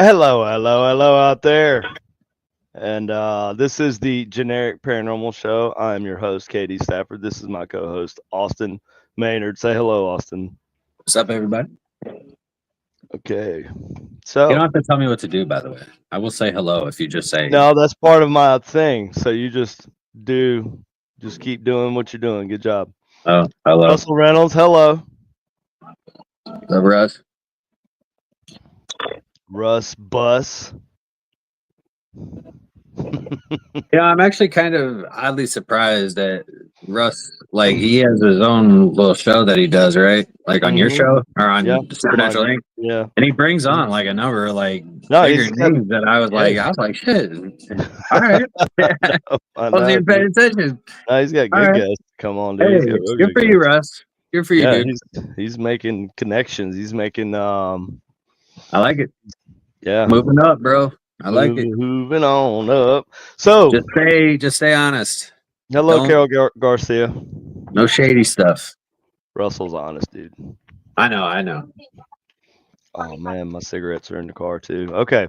Hello out there. And this is the Generic Paranormal Show. I'm your host, Katie Stafford. This is my co host, Austin Maynard. Say hello, Austin. What's up, everybody? Okay. You So, don't have to tell me what to do, by the way. I will say hello if you just say. no, that's part of my thing. So, you just keep doing what you're doing. Good job. Oh, hello. Russell Reynolds, hello. What's up, Russ? Russ Bus. Yeah, I'm actually kind of oddly surprised that Russ, like, he has his own little show that he does, right? Like on your show or on Supernatural Inc. Yeah. And he brings on like a number of like No, bigger he's names that I was like, shit. All right. I wasn't even paying attention. No, he's got good guests. Come on, dude. Hey, He's got real good for you, Russ. Good for you, yeah, dude. he's making connections. He's making I like it. yeah. Moving up, bro. I like it. Moving on up. So Just stay honest. hello, Carol Garcia. No shady stuff. Russell's honest, dude. I know. Oh man, my cigarettes are in the car too. Okay.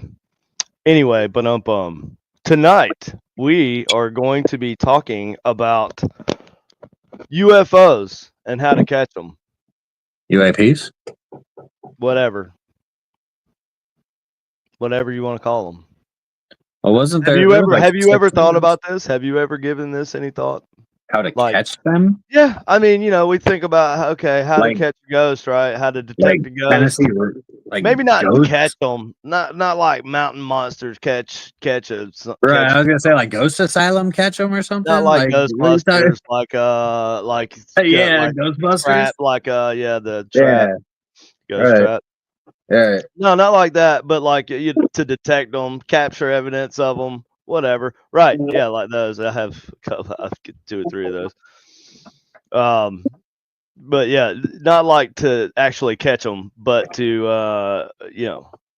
Anyway, but tonight we are going to be talking about UFOs and how to catch them. UAPs? Whatever you want to call them. Well, wasn't there? Have you ever thought about this? Have you ever given this any thought? How to catch them? Yeah, I mean, we think about how to catch a ghost, right? How to detect a ghost. Maybe not ghosts? Catch them, not like mountain monsters catch a. Right, I was gonna say like Ghost Asylum catch them or something. Not like Ghostbusters, like Ghostbusters, trap, the trap, ghost trap. Yeah. No, not like that, but like to detect them, capture evidence of them, whatever. Right? Yeah, like those. I have two or three of those. But yeah, not like to actually catch them, but to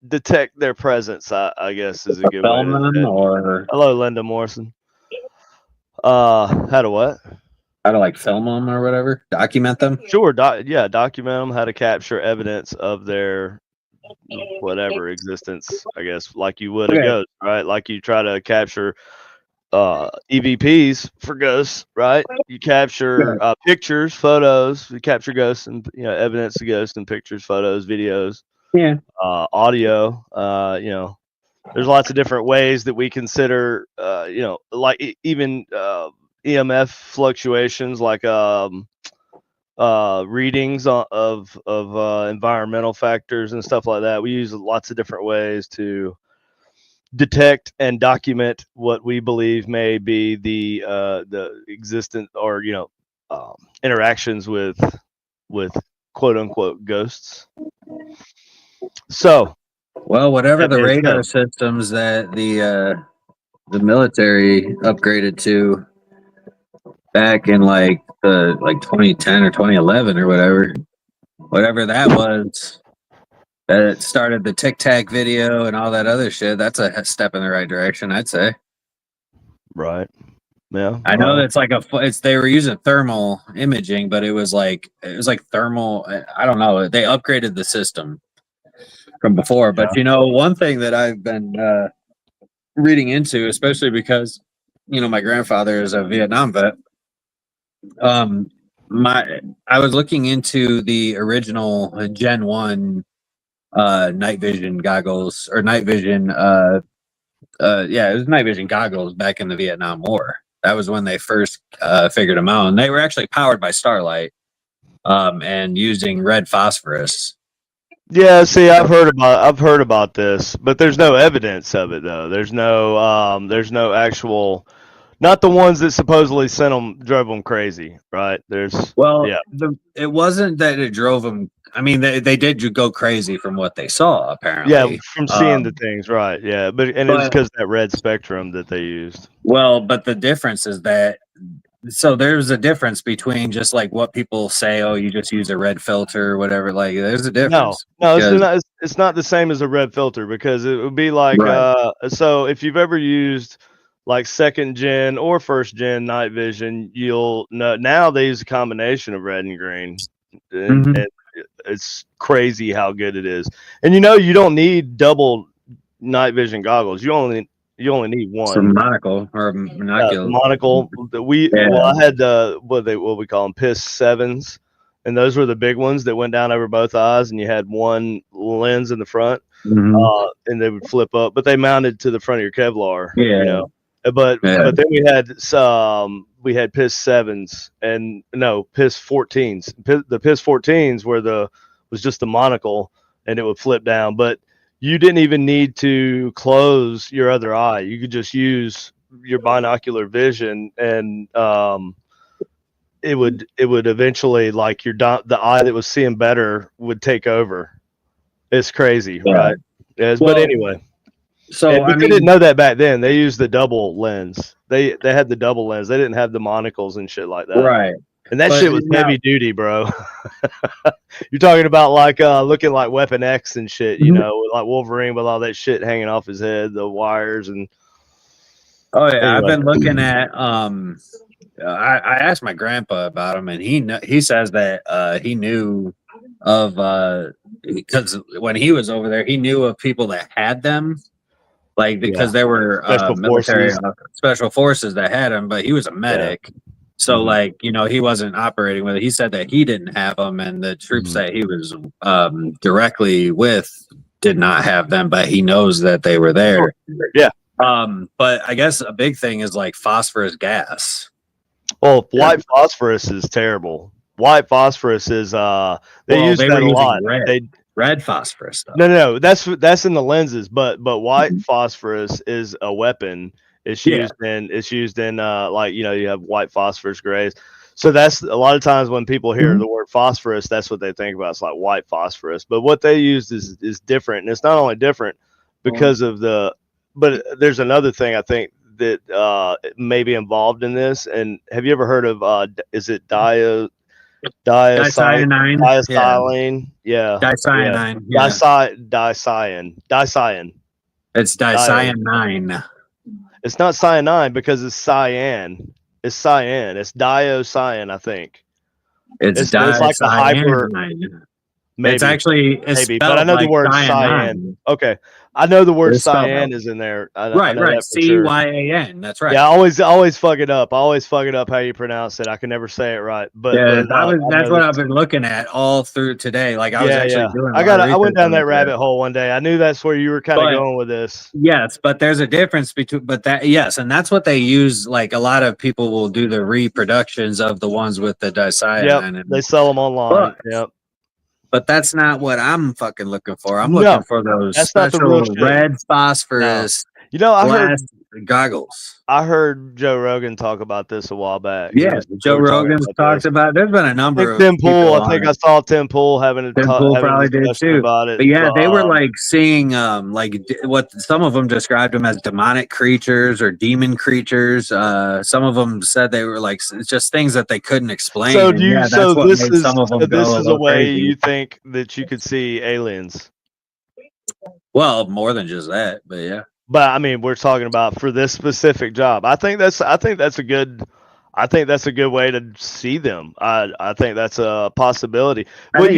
detect their presence. I guess is a good way. Hello, Linda Morrison. How to what? How to like film them or whatever? Document them? Sure. Document them. How to capture evidence of their whatever existence, I guess, like you would a ghost, right? Like you try to capture EVPs for ghosts, right? You capture pictures, photos. You capture ghosts and evidence of ghosts and pictures, photos, videos, audio. There's lots of different ways that we consider, like even EMF fluctuations, like readings of environmental factors and stuff like that. We use lots of different ways to detect and document what we believe may be the existent or interactions with quote unquote ghosts. So, well, whatever the radar systems that the military upgraded to back in like 2010 or 2011 or whatever that was, that started the Tic Tac video and all that other shit. That's a step in the right direction, I'd say. Right. Yeah. I know it's like they were using thermal imaging, but it was like thermal. I don't know. They upgraded the system from before, but one thing that I've been reading into, especially because my grandfather is a Vietnam vet. I was looking into the original Gen 1 night vision goggles or night vision it was night vision goggles back in the Vietnam War. That was when they first figured them out, and they were actually powered by starlight and using red phosphorus. Yeah, see, I've heard about this, but there's no evidence of it though. There's no actual. Not the ones that supposedly drove them crazy, right? It wasn't that it drove them. I mean, they did go crazy from what they saw, apparently. Yeah, from seeing the things, right? Yeah, but it's because that red spectrum that they used. Well, but the difference is that so there's a difference between just like what people say, oh, you just use a red filter or whatever. Like, there's a difference. No, it's not the same as a red filter, because it would be like so if you've ever used like second gen or first gen night vision, you'll know now they use a combination of red and green, and it's crazy how good it is. And you don't need double night vision goggles. You only need one. Some monocle or monocular. Monocle. I had what we call them, PIS 7s, and those were the big ones that went down over both eyes, and you had one lens in the front, and they would flip up, but they mounted to the front of your Kevlar. But then we had PIS 7s and PIS 14s. The PIS 14s was just the monocle, and it would flip down, but you didn't even need to close your other eye. You could just use your binocular vision, and it would eventually, like, the eye that was seeing better would take over. It's crazy, right? Yes, but anyway. So they didn't know that back then. They used the double lens. They had the double lens. They didn't have the monocles and shit like that. Right. And that shit was heavy duty, bro. You're talking about like looking like Weapon X and shit, like Wolverine with all that shit hanging off his head, the wires and. Oh yeah, anyway. I've been looking at. I asked my grandpa about them, and he says that he knew of because when he was over there, he knew of people that had them. Like, because there were special forces that had him, but he was a medic. Yeah. So, like, he wasn't operating with it. He said that he didn't have them, and the troops that he was directly with did not have them, but he knows that they were there. Yeah. But I guess a big thing is, like, phosphorus gas. Well, white phosphorus is terrible. White phosphorus is, they use that a lot. Red phosphorus, though. No, that's in the lenses, but white phosphorus is a weapon. It's used in like, you have white phosphorus grays. So that's a lot of times when people hear the word phosphorus, that's what they think about. It's like white phosphorus, but what they use is different. And it's not only different because of but there's another thing I think that may be involved in this. And have you ever heard of is it diacyanine? Diacylene. Yeah. Diacyanine. Yeah. Dicyan. It's dicyanine. It's not cyanide because it's cyan. It's cyan. It's diocyan, I think. It's like a hyper. Maybe. It's actually maybe, but I know the word cyan. Okay. I know the word cyan is in there. Right. CYAN. That's right. Yeah, I always fuck it up. I always fuck it up how you pronounce it. I can never say it right. But that's what I've been looking at all through today. Like, I was actually doing. I went down that rabbit hole one day. I knew that's where you were kind of going with this. Yes, but there's a difference between. And that's what they use. Like, a lot of people will do the reproductions of the ones with the dicyanine. Yep, they sell them online. Yep. But that's not what I'm fucking looking for. I'm looking for those special red phosphorus. I heard goggles. I heard Joe Rogan talk about this a while back. Yeah, Joe Rogan's talked about. There's been a number of Tim Pool. I think I saw Tim Pool having a probably did too about it. But yeah, they were like seeing like what some of them described them as demonic creatures or demon creatures. Some of them said they were like it's just things that they couldn't explain. So this is a way you think that you could see aliens. Well, more than just that, but yeah. But I mean, we're talking about for this specific job. I think that's a good way to see them. I think that's a possibility. But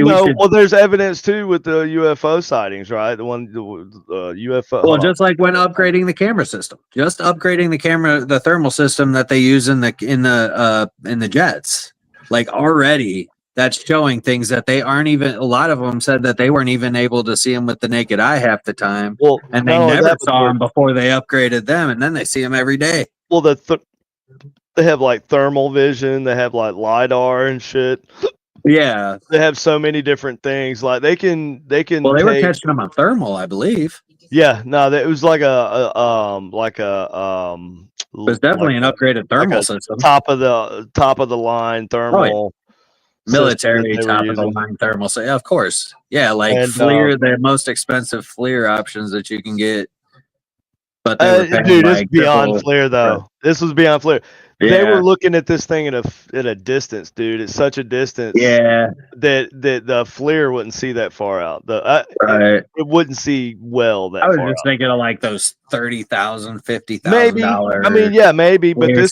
there's evidence too with the UFO sightings, right? The UFO. Well, just like when upgrading the camera system, the thermal system that they use in the jets, like already. That's showing things that they aren't even. A lot of them said that they weren't even able to see them with the naked eye half the time. Well, and they never saw them before they upgraded them, and then they see them every day. Well, they have like thermal vision. They have like LiDAR and shit. Yeah, they have so many different things. Like they can. Well, they were catching them on thermal, I believe. Yeah, no, it was like a it was definitely an upgraded thermal system. Top of the line thermal. Oh, yeah. Military top of the line thermal. So yeah, of course. Yeah, like FLIR, the most expensive FLIR options that you can get. But dude, it's beyond FLIR though. This was beyond FLIR. they were looking at this thing at a distance, dude. It's such a distance. Yeah. That the FLIR wouldn't see that far out. It wouldn't see well that far. I was just thinking of like those $30,000, $50,000. Maybe. I mean, yeah, maybe. But this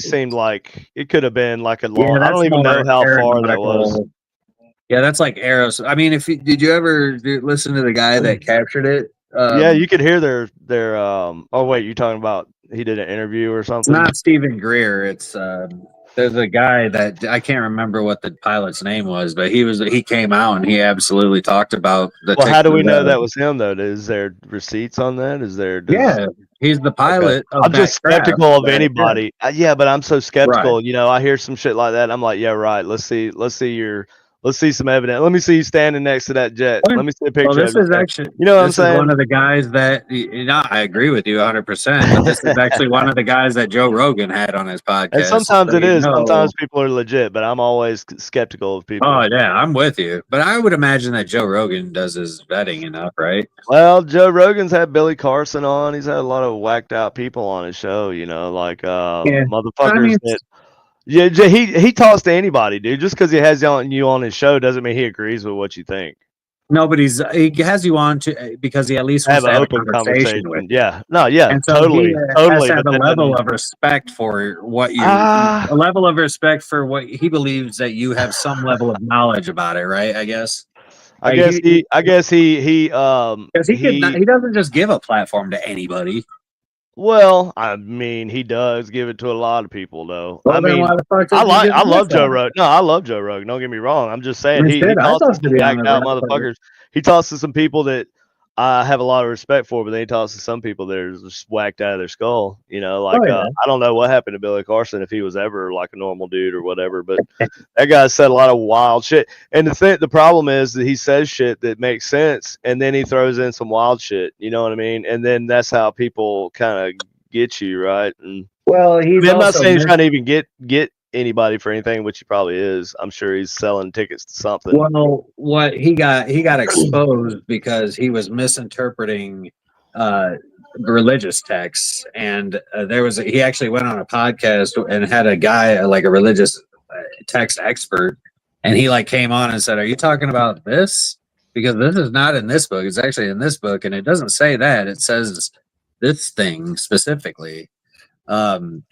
seemed like it could have been like a long. Yeah, I don't even know how far that was. Yeah, that's like arrows. I mean, did you ever listen to the guy that captured it? Yeah, you could hear their. Oh wait, you're talking about he did an interview or something? It's not Stephen Greer. It's there's a guy that I can't remember what the pilot's name was, but he came out and he absolutely talked about the. Well, how do we know that was him though? Is there receipts on that? Yeah, he's the pilot. Okay. I'm just skeptical of anybody. Yeah, but I'm so skeptical. Right. I hear some shit like that. I'm like, yeah, right. Let's see some evidence. Let me see you standing next to that jet. Let me see a picture. Well, this is actually, what I'm saying? One of the guys that, I agree with you 100%. But this is actually one of the guys that Joe Rogan had on his podcast. And sometimes it is. Sometimes people are legit, but I'm always skeptical of people. Oh yeah, I'm with you. But I would imagine that Joe Rogan does his vetting enough, right? Well, Joe Rogan's had Billy Carson on. He's had a lot of whacked out people on his show. Like motherfuckers that. Yeah, he talks to anybody, dude. Just because he has you on his show doesn't mean he agrees with what you think. No, but he has you on because he at least wants to have an open conversation with you. Yeah, no, yeah, and so totally. He has to have a level of respect for what you, a level of respect for what he believes that you have some level of knowledge about it, right? I guess. I guess he because he doesn't just give a platform to anybody. Well, I mean, he does give it to a lot of people, though. Well, I mean, I love Joe Rogan. No, I love Joe Rogan. Don't get me wrong. I'm just saying he talks to some backed out motherfuckers. He talks to some people that I have a lot of respect for, but then he talks to some people that are just whacked out of their skull. I don't know what happened to Billy Carson if he was ever like a normal dude or whatever, but that guy said a lot of wild shit. And the problem is that he says shit that makes sense, and then he throws in some wild shit. You know what I mean? And then that's how people kind of get you, right? And well, I'm not saying he's trying to even get anybody for anything, which he probably is. I'm sure he's selling tickets to something. Well, what he got exposed because he was misinterpreting religious texts, and he actually went on a podcast and had a guy like a religious text expert, and he like came on and said, "Are you talking about this? Because this is not in this book. It's actually in this book, and it doesn't say that. It says this thing specifically." And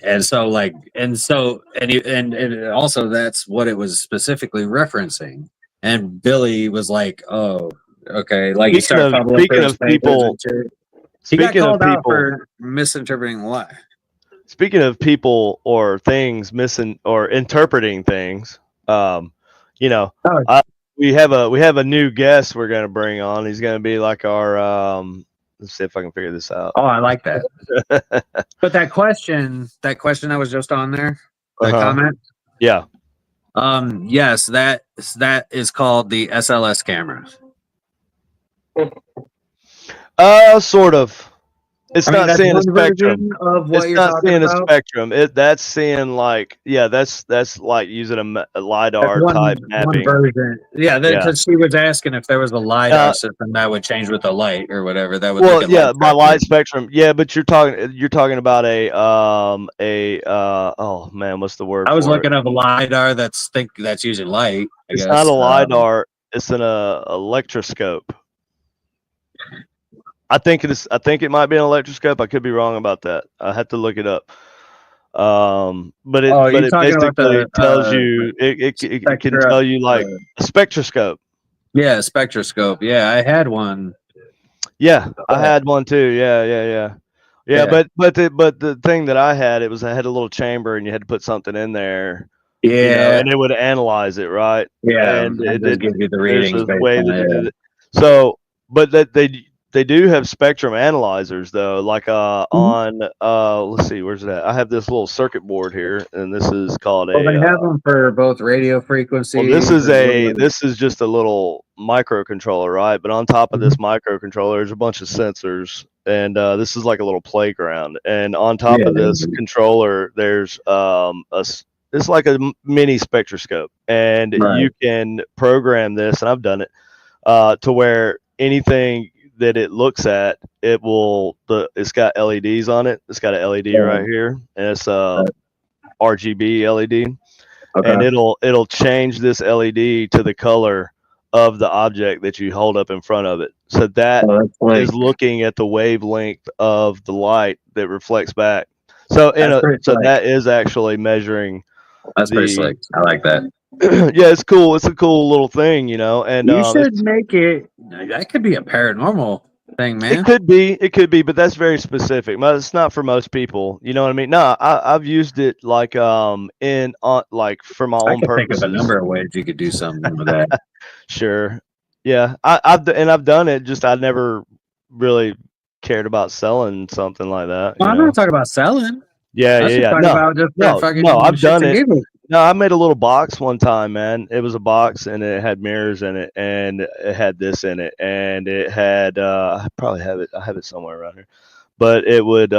also that's what it was specifically referencing. And Billy was like, "Oh, okay." Like speaking of people, he got called out for misinterpreting what? Speaking of people or things missing or interpreting things, we have a new guest we're gonna bring on. He's gonna be like our let's see if I can figure this out. Oh, I like that. But that question that was just on there, that comment. Yeah. Yes, that is called the SLS camera. Sort of. It's not seeing a spectrum. It's not seeing a spectrum. That's seeing like, yeah, that's like using a LiDAR type mapping. One version. Yeah, because she was asking if there was a LiDAR system that would change with the light or whatever. That would by light spectrum. Yeah, but you're talking about oh man, what's the word? I was looking up a LiDAR that's using light. It's not a LiDAR. It's an electroscope. I think it might be an electroscope. I could be wrong about that. I have to look it up. But it basically tells you it can tell you like a spectroscope. Yeah, a spectroscope. Yeah, I had one. Yeah, I had one too. Yeah. But the thing that I had, I had a little chamber and you had to put something in there. Yeah, and it would analyze it, right? Yeah, and it gives you the readings. So, but that they do have spectrum analyzers though, like on let's see, where's that? I have this little circuit board here, and this is called they have them for both radio frequency. Well, this is just a little microcontroller, right? But on top of this microcontroller, there's a bunch of sensors, and this is like a little playground. And on top of this controller, there's it's like a mini spectroscope, and you can program this, and I've done it to where anything that it looks at, it's got LEDs on it. It's got an LED right here, and it's RGB LED, Okay. and it'll change this LED to the color of the object that you hold up in front of it. So that is looking at the wavelength of the light that reflects back. So that is actually measuring. That's pretty slick. I like that. Yeah, it's cool. It's a cool little thing, and you should make it. That could be a paranormal thing, man. It could be, but that's very specific. It's not for most people. You know what I mean? No, I've used it like like for my own purposes. Think of a number of ways you could do something with that. Sure. Yeah, I've done it. Just I never really cared about selling something like that. Well, I'm not talking about selling. Yeah. No, I've done it. No, I made a little box one time, man. It was a box, and it had mirrors in it, and it had this in it, and it had I probably have it. I have it somewhere around here, but it would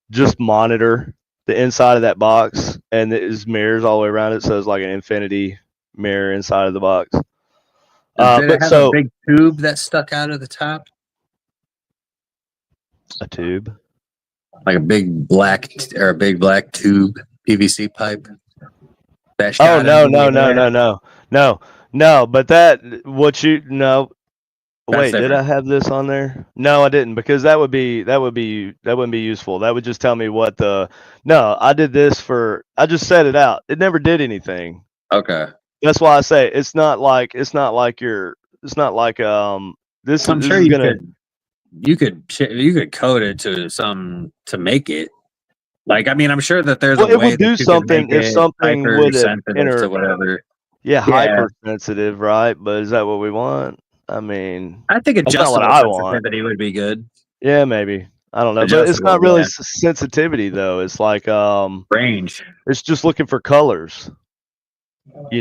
just monitor the inside of that box, and there's mirrors all the way around it, so it's like an infinity mirror inside of the box. Did it have a big tube that stuck out of the top? A tube, like a big black tube, PVC pipe. Oh no! But wait, did I have this on there? No, I didn't, because that wouldn't be useful. That would just tell me what the. No, I did this I just set it out. It never did anything. Okay. That's why I say it's not like this. I'm sure you could code it to make it. Like, I mean, I'm sure that there's a way it would do something if something would to whatever. Yeah, hypersensitive, right? But is that what we want? I mean, I think adjustable sensitivity would be good. Yeah, maybe. I don't know, but it's not really sensitivity though. It's like range. It's just looking for colors.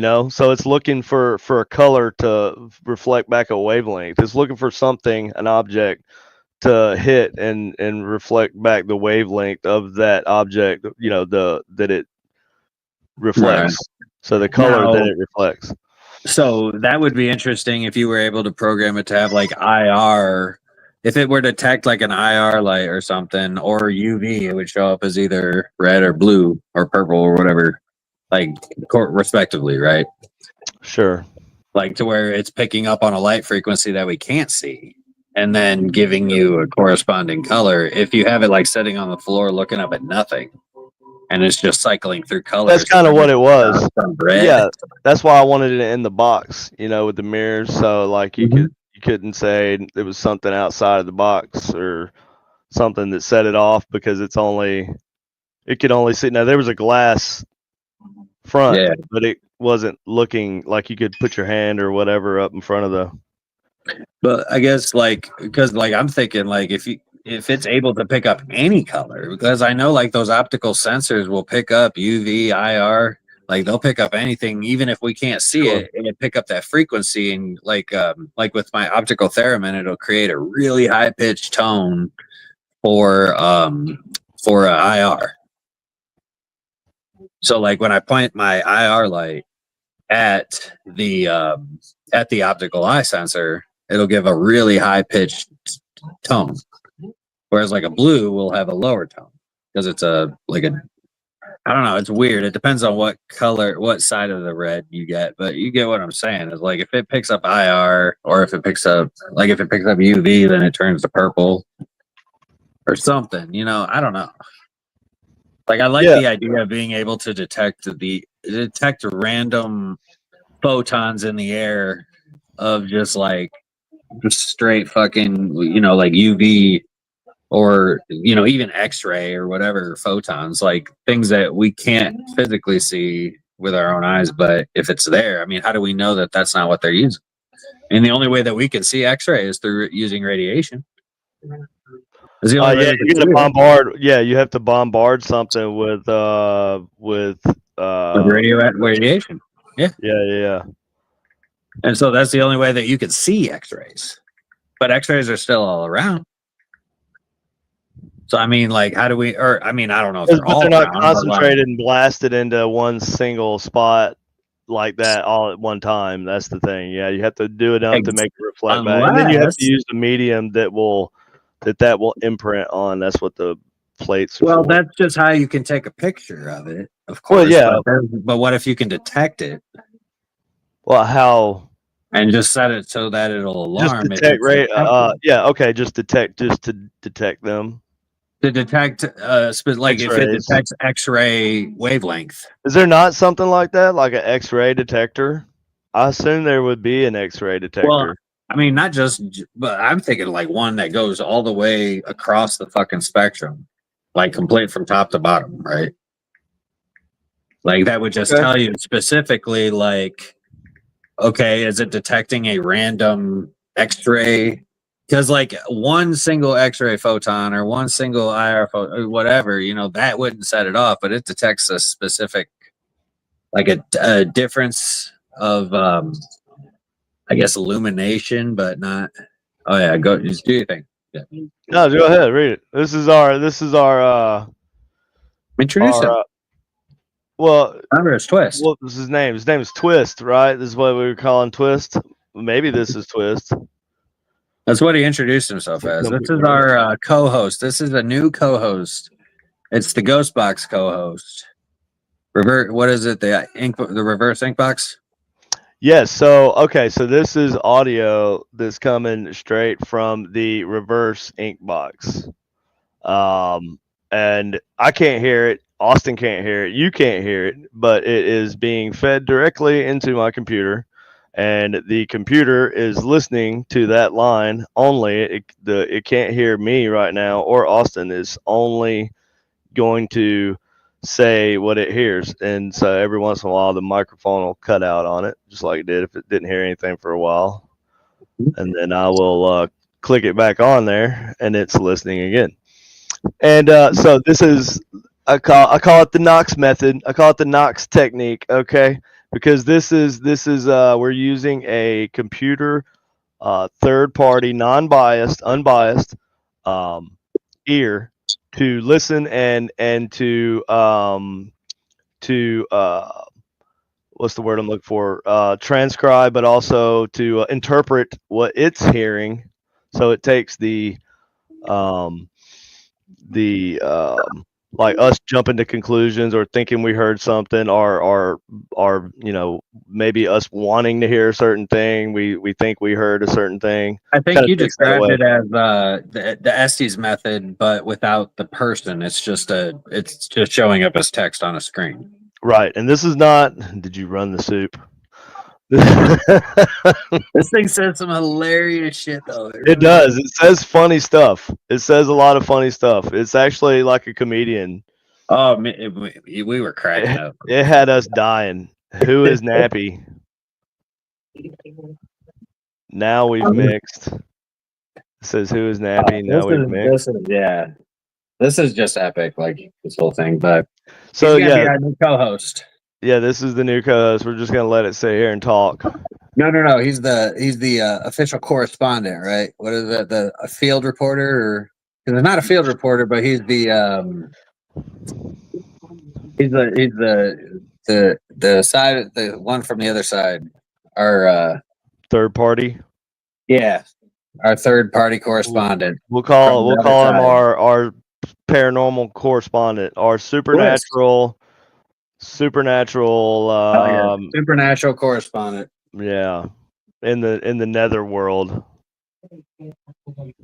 So it's looking for a color to reflect back a wavelength. It's looking for something, an object, to hit and reflect back the wavelength of that object, that it reflects. Right. So the color that it reflects. So that would be interesting if you were able to program it to have like IR. If it were to detect like an IR light or something, or UV, it would show up as either red or blue or purple or whatever, like respectively, right? Sure. Like to where it's picking up on a light frequency that we can't see, and then giving you a corresponding color. If you have it like sitting on the floor looking up at nothing, and it's just cycling through colors. That's kind of what it was. Yeah, that's why I wanted it in the box, with the mirrors. So like you couldn't say it was something outside of the box or something that set it off, because it could only see. Now there was a glass front, but it wasn't looking like you could put your hand or whatever up in front of the. But I guess because I'm thinking if it's able to pick up any color, because I know like those optical sensors will pick up UV, IR, like they'll pick up anything, even if we can't see it, and it pick up that frequency, and like with my optical theremin, it'll create a really high pitched tone for IR. So like when I point my IR light at the optical eye sensor, it'll give a really high pitched tone, whereas like a blue will have a lower tone because it's I don't know, it's weird. It depends on what side of the red you get, but you get what I'm saying. Is like if it picks up IR, or if it picks up UV, then it turns to purple or something. I don't know. Like I like the idea of being able to detect random photons in the air of just straight fucking, like UV or, even X-ray or whatever photons, like things that we can't physically see with our own eyes. But if it's there, I mean, how do we know that that's not what they're using? And the only way that we can see X-ray is through using radiation. You have to bombard something with radiation. Yeah. And so that's the only way that you can see X-rays. But X-rays are still all around. So I mean, like, how do we? Or I mean, I don't know if they're not concentrated and blasted into one single spot like that all at one time. That's the thing. Yeah, you have to do enough to make it reflect back, and then you have to use the medium that will imprint on. That's what the plates are for. That's just how you can take a picture of it. of course. Well, yeah. But what if you can detect it? Well, how? And just set it so that it'll alarm. Just detect, right? Yeah. Okay. Just to detect them. To detect, like X-rays. If it detects X-ray wavelength. Is there not something like that, like an X-ray detector? I assume there would be an X-ray detector. Well, I mean, not just, but I'm thinking like one that goes all the way across the fucking spectrum, like complete from top to bottom, right? Like that would just tell you specifically, like, okay, is it detecting a random X-ray? Because like one single X-ray photon or one single IR photon, or whatever, that wouldn't set it off, but it detects a specific, like a difference of, I guess, illumination, but not. Oh yeah, go just do your thing. Yeah. No, go ahead, read it. This is our introduce him. Well, remember it's Twist. What was his name? His name is Twist, right? This is what we were calling Twist. Maybe this is Twist. That's what he introduced himself as. This is our co-host. This is a new co-host. It's the Ghostbox co-host. What is it? The reverse ink box? Yes. So so this is audio that's coming straight from the reverse ink box. And I can't hear it. Austin can't hear it. You can't hear it, but it is being fed directly into my computer, and the computer is listening to that line only. It can't hear me right now or Austin. Is only going to say what it hears, and so every once in a while the microphone will cut out on it, just like it did if it didn't hear anything for a while, and then I will click it back on there, and it's listening again. And so this is I call it the Knox method. I call it the Knox technique. Okay, because this is we're using a computer, third party, non-biased, unbiased ear to listen and to what's the word I'm looking for? Transcribe, but also to interpret what it's hearing. So it takes um, the like us jumping to conclusions or thinking we heard something, or maybe us wanting to hear a certain thing. We think we heard a certain thing. I think you described it as the Estes method, but without the person. It's just showing up as text on a screen. Right, and this is not. Did you run the soup? This thing says some hilarious shit though. It does. It says funny stuff. It says a lot of funny stuff. It's actually like a comedian. Oh, we were cracking up. It had us dying. Who is Nappy? Now we've mixed. It says who is Nappy? Now we've mixed. This is just epic, like this whole thing. But so he's our new co-host. Yeah, this is the new co-host. We're just gonna let it sit here and talk. No. He's the official correspondent, right? What is it? A field reporter, or he's not a field reporter, but he's the side, the one from the other side. Our third party. Yeah, our third party correspondent. We'll call him our paranormal correspondent, our supernatural supernatural correspondent. Yeah, in the netherworld.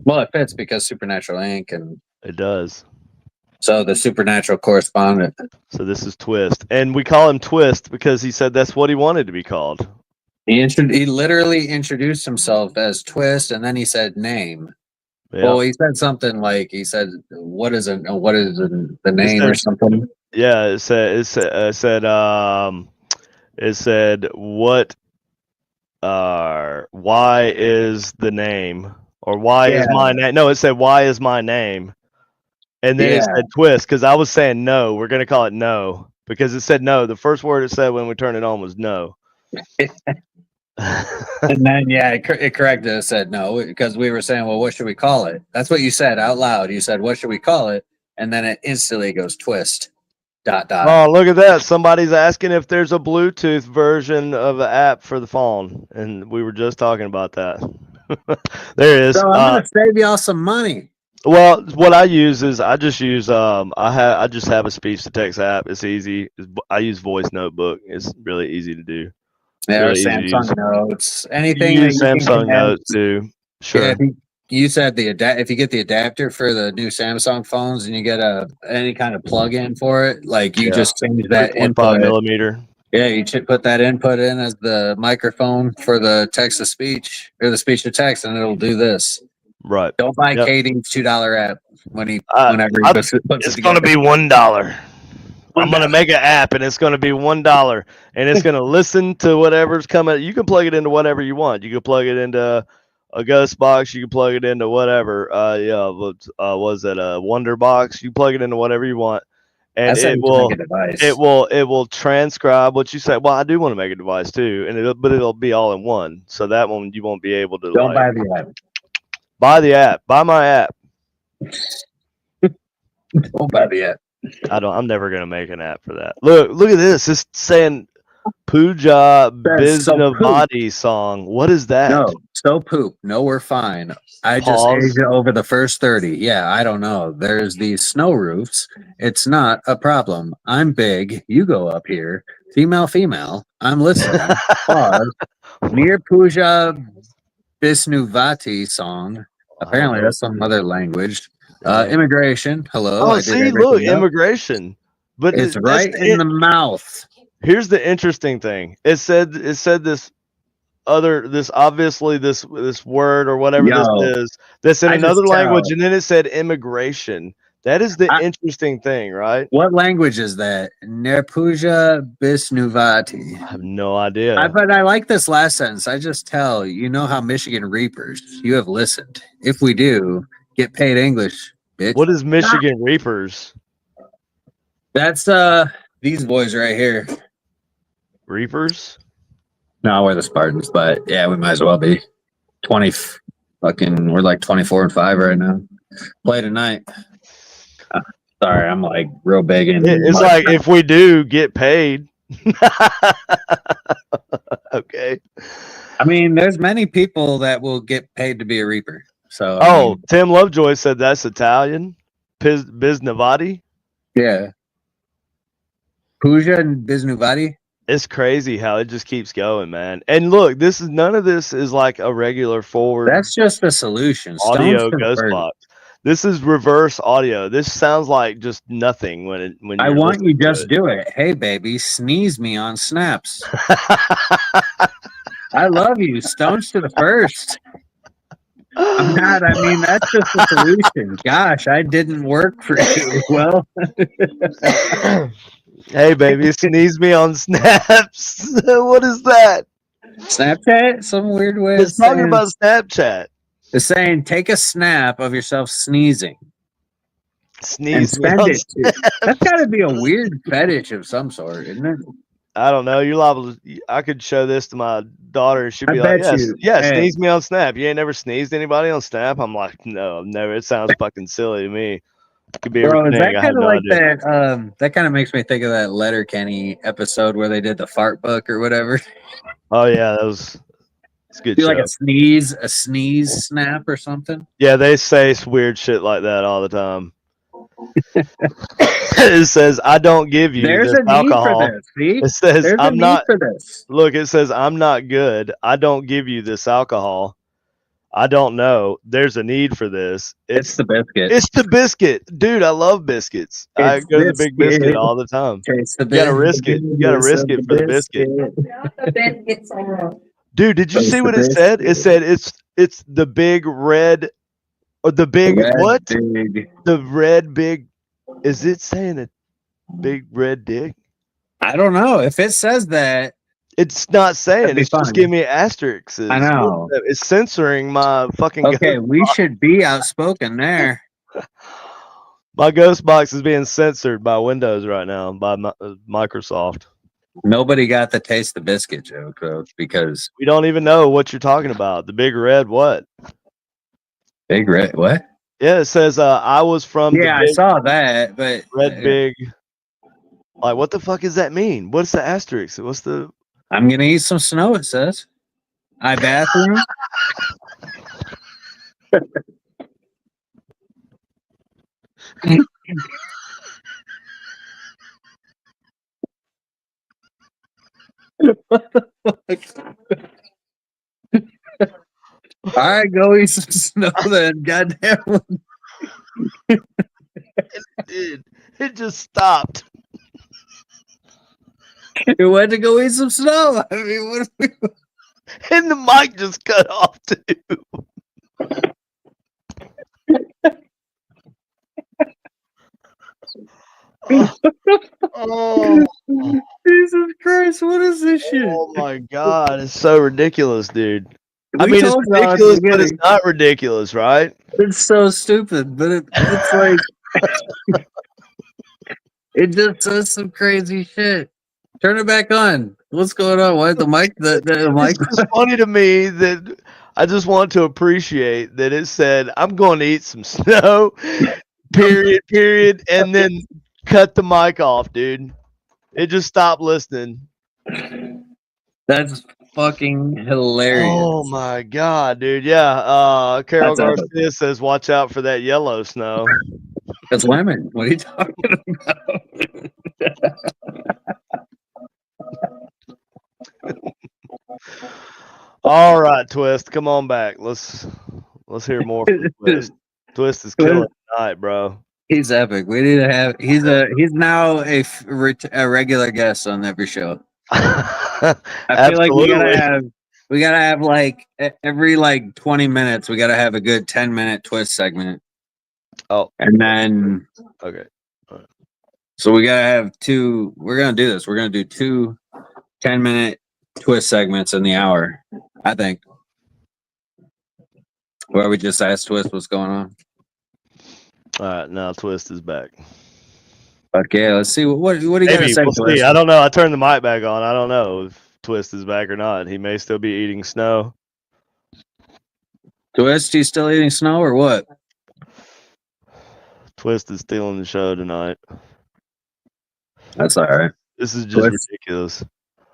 Well, it fits because Supernatural Inc. and it does. So the supernatural correspondent. So this is Twist, and we call him Twist because he said that's what he wanted to be called. He literally introduced himself as Twist, and then he said name. Yep. Well, he said something like what is the name or something? Yeah, it said what why is the name, or why is my name? No, it said why is my name, and then it said Twist because I was saying no. We're gonna call it no because it said no. The first word it said when we turned it on was no. And then it corrected. It said no because we were saying, well, what should we call it? That's what you said out loud. You said, what should we call it? And then it instantly goes Twist. ... Oh, look at that! Somebody's asking if there's a Bluetooth version of the app for the phone, and we were just talking about that. There it is. So I'm gonna save y'all some money. Well, what I use is I just use I just have a speech to text app. It's easy. I use Voice Notebook. It's really easy to do. It's Yeah, or really easy to use. Samsung Notes, You anything that use you can Samsung connect. Notes too. Yeah, Sure. you said if you get the adapter for the new Samsung phones and you get any kind of plug-in for it, like you Yeah. just change that 3.5 input. millimeter. Yeah, you should put that input in as the microphone for the text to speech or the speech to text, and it'll do this. Right. Don't buy Yep. Katie's $2 app I, whenever he I, puts it it's gonna together. be $1. I'm gonna $1. make an app and it's gonna be $1 and it's gonna listen to whatever's coming. You can plug it into whatever you want. You can plug it into a ghost box. You can plug it into whatever. Was it a Wonder Box? You plug it into whatever you want, I and said it you can make will a device. it will transcribe what you say. Well, I do want to make a device too, but it'll be all in one. So that one you won't be able to Don't like buy the app. buy the app, buy my app. Don't buy the app. I'm never gonna make an app for that. Look at this. It's saying Pooja That's so poop. Biznavati song. What is that? No, so poop. No, we're fine. I just aged Pause. it over the first 30. Yeah, I don't know. There's these snow roofs. It's not a problem. I'm big. You go up here. Female, female. I'm listening. Pause. Near Pooja Bisnuvati song. I don't Apparently, know. that's some other language. Yeah. Immigration. Hello. Oh, I did see, look, everything up. immigration. But It's that's right in the mouth. here's the interesting thing. It said this obviously this word or whatever this Yo, is that's in I just another language, tell. and then it said immigration. That is the interesting thing, right? What language is that? Nerpuja Bisnuvati. I have no idea. But I like this last sentence. I just tell you know how Michigan Reapers. You have listened. If we do, get paid English, bitch. What is Michigan Reapers? That's these boys right here. Reapers? No, we're the Spartans, but yeah, we might as well be 20. We're like 24-5 right now. Play tonight. Sorry, I'm like real big in. It's like if we do get paid. Okay. I mean, there's many people that will get paid to be a reaper. So I mean, Tim Lovejoy said that's Italian. Biznavati. yeah, Puja and Bisnuvati. It's crazy how it just keeps going, man. And look, none of this is like a regular forward That's just a solution. Stones audio to the ghost bird. box. This is reverse audio. This sounds like just nothing when I you're want you listening to just do it. Hey, baby, sneeze me on snaps. I love you. Stones to the first. I'm not. I mean, that's just a solution. Gosh, I didn't work for you. Well, Hey, baby, sneeze me on snaps. What is that? Snapchat, some weird way of It's talking saying. about Snapchat. It's saying take a snap of yourself sneezing and Sneeze me send on it to. That's got to be a weird fetish of some sort, isn't it? I don't know. You're liable to, I could show this to my daughter and she'd I be like, bet yes, you. yeah, Hey, sneeze me on Snap. You ain't never sneezed anybody on Snap? I'm like, no, never. It sounds fucking silly to me. It could be bro, is everything. that I have kind of no like idea. that? That kind of makes me think of that Letterkenny episode where they did the fart book or whatever. Oh yeah, it's a good Do show. like a sneeze snap or something. Yeah, they say weird shit like that all the time. It says, I don't give you There's this a need for alcohol. this. See, It says, there's a I'm need not, for this. look, it says, I'm not good. I don't give you this alcohol. I don't know. There's a need for this. It's the biscuit. It's the biscuit. Dude, I love biscuits. I It's go to the Big Biscuit biscuit. all the time. Taste the You gotta risk it. You gotta goodness risk of it the for the biscuit. The biscuits are Dude, did you Taste see the what it said? It biscuit. said it's the big red or the big Red what? big. The red big, is it saying a big red dick? I don't know if it says that. It's not saying. That'd be It's just funny. giving me asterisks. I know. It's censoring my fucking Okay, ghost. we should be outspoken there. My ghost box is being censored by Windows right now by Microsoft. Nobody got the taste the biscuit joke though, because We don't even know what you're talking about. The big red what? big red. What? Yeah, it says I was from the Yeah, I big saw that, but red big. Like, what the fuck does that mean? What's the asterisk? What's the? I'm gonna eat some snow. It says, "I bathroom." What the fuck? All right, go eat some snow then. Goddamn. Dude, it just stopped. You went to go eat some snow. I mean, what? And the mic just cut off too. Oh, Jesus Christ! What is this shit? oh my God, it's so ridiculous, dude. I We mean, it's told y'all at the ridiculous, but it's beginning. not ridiculous, right? It's so stupid, but it's like it just says some crazy shit. Turn it back on. What's going on? Why the mic? The mic? It's just funny to me that I just want to appreciate that it said, "I'm going to eat some snow," period, and then cut the mic off, dude. It just stopped listening. That's fucking hilarious. Oh my God, dude. Yeah. Carol That's Garcia says, "Watch out for that yellow snow." That's lemon. What are you talking about? All right, Twist, come on back. Let's hear more from Twist. Twist is killing tonight, bro. He's epic. We need to have. He's now a regular guest on every show. I feel like we gotta have like every like 20 minutes. We gotta have a good 10-minute Twist segment. Oh, and then okay. Right. So we gotta have two. We're gonna do this. We're gonna do 2 10-minute Twist segments in the hour. I think. Where we just ask Twist what's going on. All right, now Twist is back. Okay, let's see. What do you gotta say? We'll see. I don't know. I turned the mic back on. I don't know if Twist is back or not. He may still be eating snow. Twist, he's still eating snow or what? Twist is stealing the show tonight. That's all right. This is just ridiculous.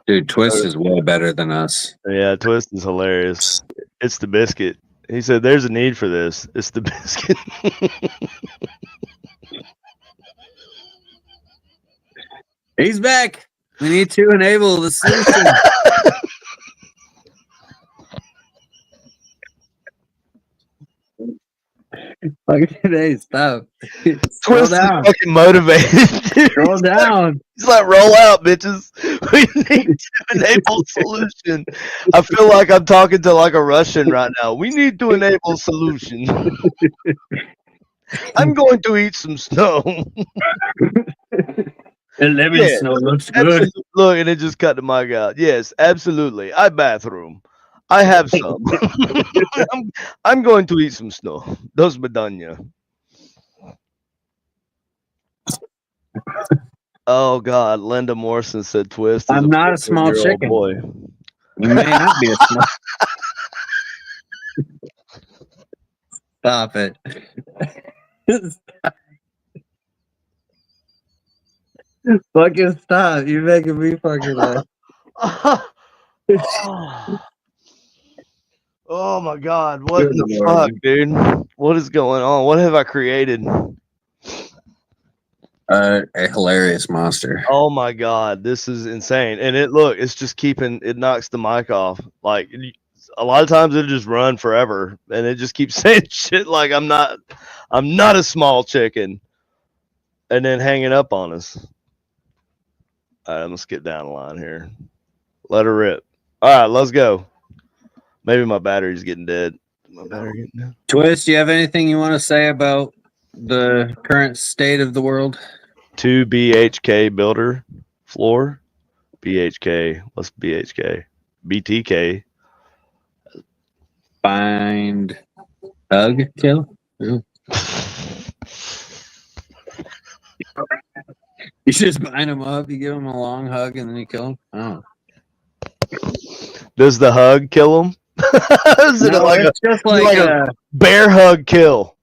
Dude, Twist is way better than us. Yeah, Twist is hilarious. It's the biscuit. He said there's a need for this. It's the biscuit. He's back. We need to enable the solution. Fucking today, stop. Twist is fucking motivated. Scroll down. He's like, roll out, bitches. We need to enable solution. I feel like I'm talking to like a Russian right now. We need to enable solution. I'm going to eat some snow. Lemon snow looks good. Look, and it just cut the mic out. Yes, absolutely. I bathroom. I have some. I'm going to eat some snow. Dos medanya. Oh God, Linda Morrison said Twist. I'm not a small chicken. Boy. You may not be a small. Stop it. Fucking stop. You're making me fucking laugh. Oh my God, what the fuck, dude? What is going on? What have I created? A hilarious monster. Oh my God, this is insane. And it's just it knocks the mic off. Like a lot of times it'll just run forever and it just keeps saying shit like I'm not a small chicken and then hanging up on us. All right, let's get down the line here. Let her rip. All right, let's go. Maybe my battery's getting dead. Twist, do you have anything you want to say about the current state of the world? 2 BHK builder floor. BHK. What's BHK? BTK. Find, hug, kill. Yeah. You just bind them up, you give them a long hug, and then you kill them. Oh. Does the hug kill them? Is it it's just like a bear hug kill?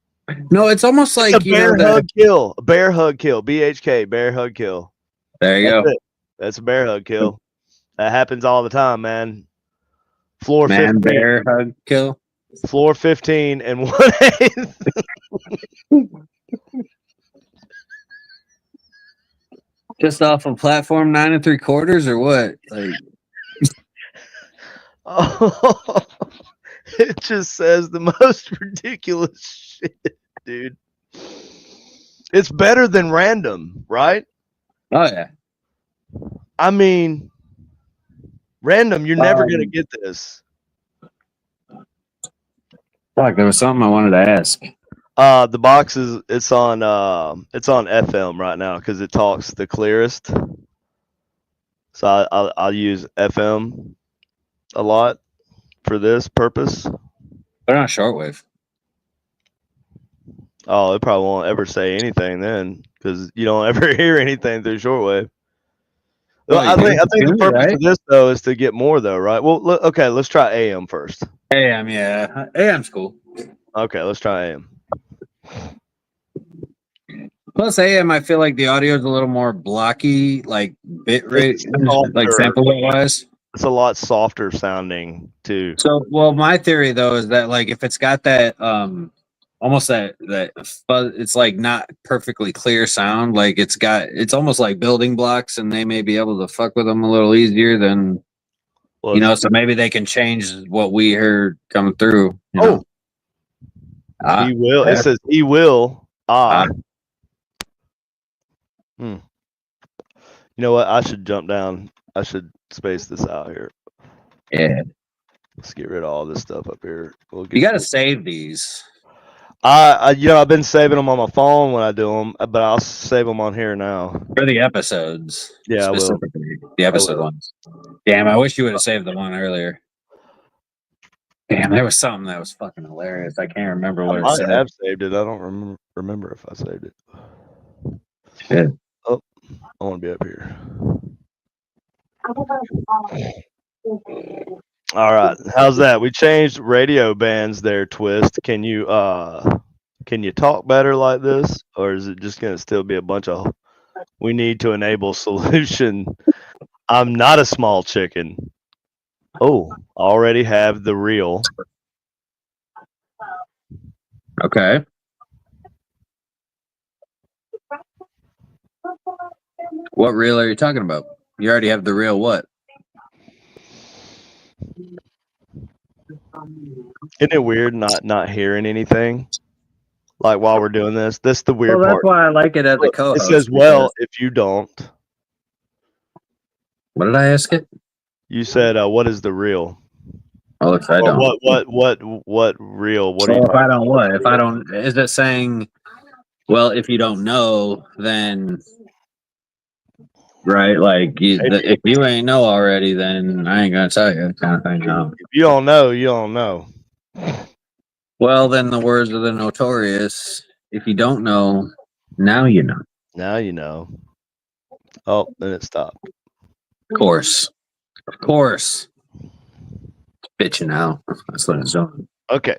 No, it's almost like a bear hug kill. A bear hug kill. BHK, bear hug kill. There you go. That's a bear hug kill. That happens all the time, man. Floor 15. Bear hug kill. Floor 15 and 1/8. Just off of platform 9 3/4 or what? Like, oh, it just says the most ridiculous shit, dude. It's better than random, right? oh yeah. I mean, random, you're never gonna get this. Fuck, there was something I wanted to ask. The box is it's on FM right now because it talks the clearest. So I'll use FM a lot for this purpose. But on shortwave. Oh, it probably won't ever say anything then because you don't ever hear anything through shortwave. Well, I think the purpose of this though is to get more though, right? Well, okay, let's try AM first. AM, yeah, AM's cool. Okay, let's try AM. Plus AM, I feel like the audio is a little more blocky, like bit rate, like sample rate wise. It's a lot softer sounding too. So, well, my theory though is that like if it's got that almost that fuzz, it's like not perfectly clear sound. Like it's almost like building blocks, and they may be able to fuck with them a little easier than so maybe they can change what we heard coming through. He will. It says he will. You know what? I should jump down. I should space this out here. Yeah. Let's get rid of all this stuff up here. You got to save these. I've been saving them on my phone when I do them, but I'll save them on here now for the episodes. Yeah, specifically the episode ones. Damn, I wish you would have saved the one earlier. Damn, there was something that was fucking hilarious. I can't remember what it said. I have saved it. I don't remember if I saved it. Shit. Oh, I want to be up here. All right, how's that? We changed radio bands there, Twist. Can you talk better like this, or is it just gonna still be a bunch of we need to enable solution? I'm not a small chicken. Oh, already have the reel. Okay. What reel are you talking about? You already have the reel what? Isn't it weird not hearing anything? Like while we're doing this? That's the weird part. That's why I like it as a co-host. It says, well, if you don't. What did I ask it? You said, what is the reel? Oh, if I don't. What reel? What so if I don't what? If I don't, is it saying, well, if you don't know, then, right? Like, if you ain't know already, then I ain't going to tell you kind of thing. No. If you don't know, you don't know. Well, then the words of the Notorious, if you don't know, now you know. Now you know. Oh, then it stopped. Of course. Bitching out. That's what it's doing. Okay.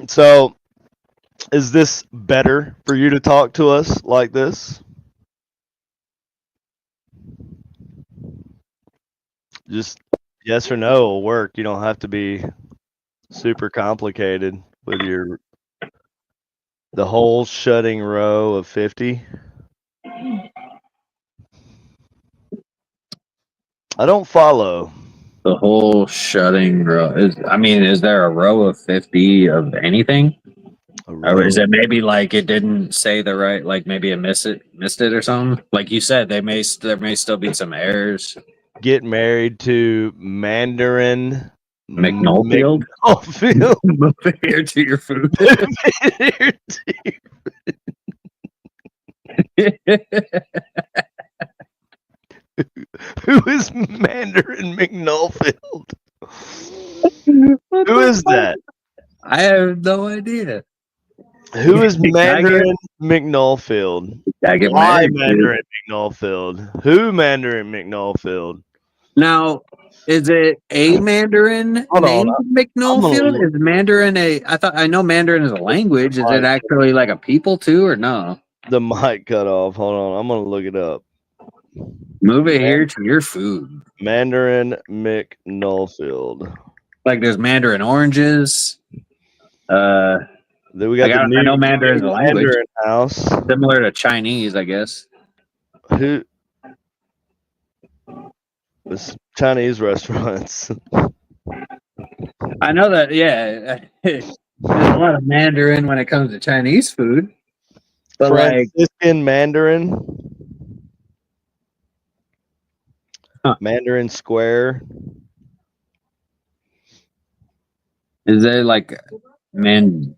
So, is this better for you to talk to us like this? Just yes or no will work. You don't have to be super complicated with the whole shutting row of 50. I don't follow. The whole shutting row is there a row of 50 of anything? Or is it maybe like it didn't say the right, like maybe it missed it or something? Like you said, there may still be some errors. Get married to Mandarin McNulfield. Move here to your food. Who is Mandarin McNulfield? Who is that? I have no idea. Who is Mandarin McNulfield? Why Mandarin McNulfield? Who Mandarin McNulfield? Now, is it a Mandarin named McNulfield? Is Mandarin I know Mandarin is a language. Is it actually like a people too, or no? The mic cut off. Hold on. I'm going to look it up. Move it here to your food. Mandarin McNulfield. Like there's Mandarin oranges. Then we got I know Mandarin is a language. Mandarin house. Similar to Chinese, I guess. Who? It's Chinese restaurants. I know that. Yeah, there's a lot of Mandarin when it comes to Chinese food, but Franciscan Mandarin, Mandarin Square. Is there like Mandaria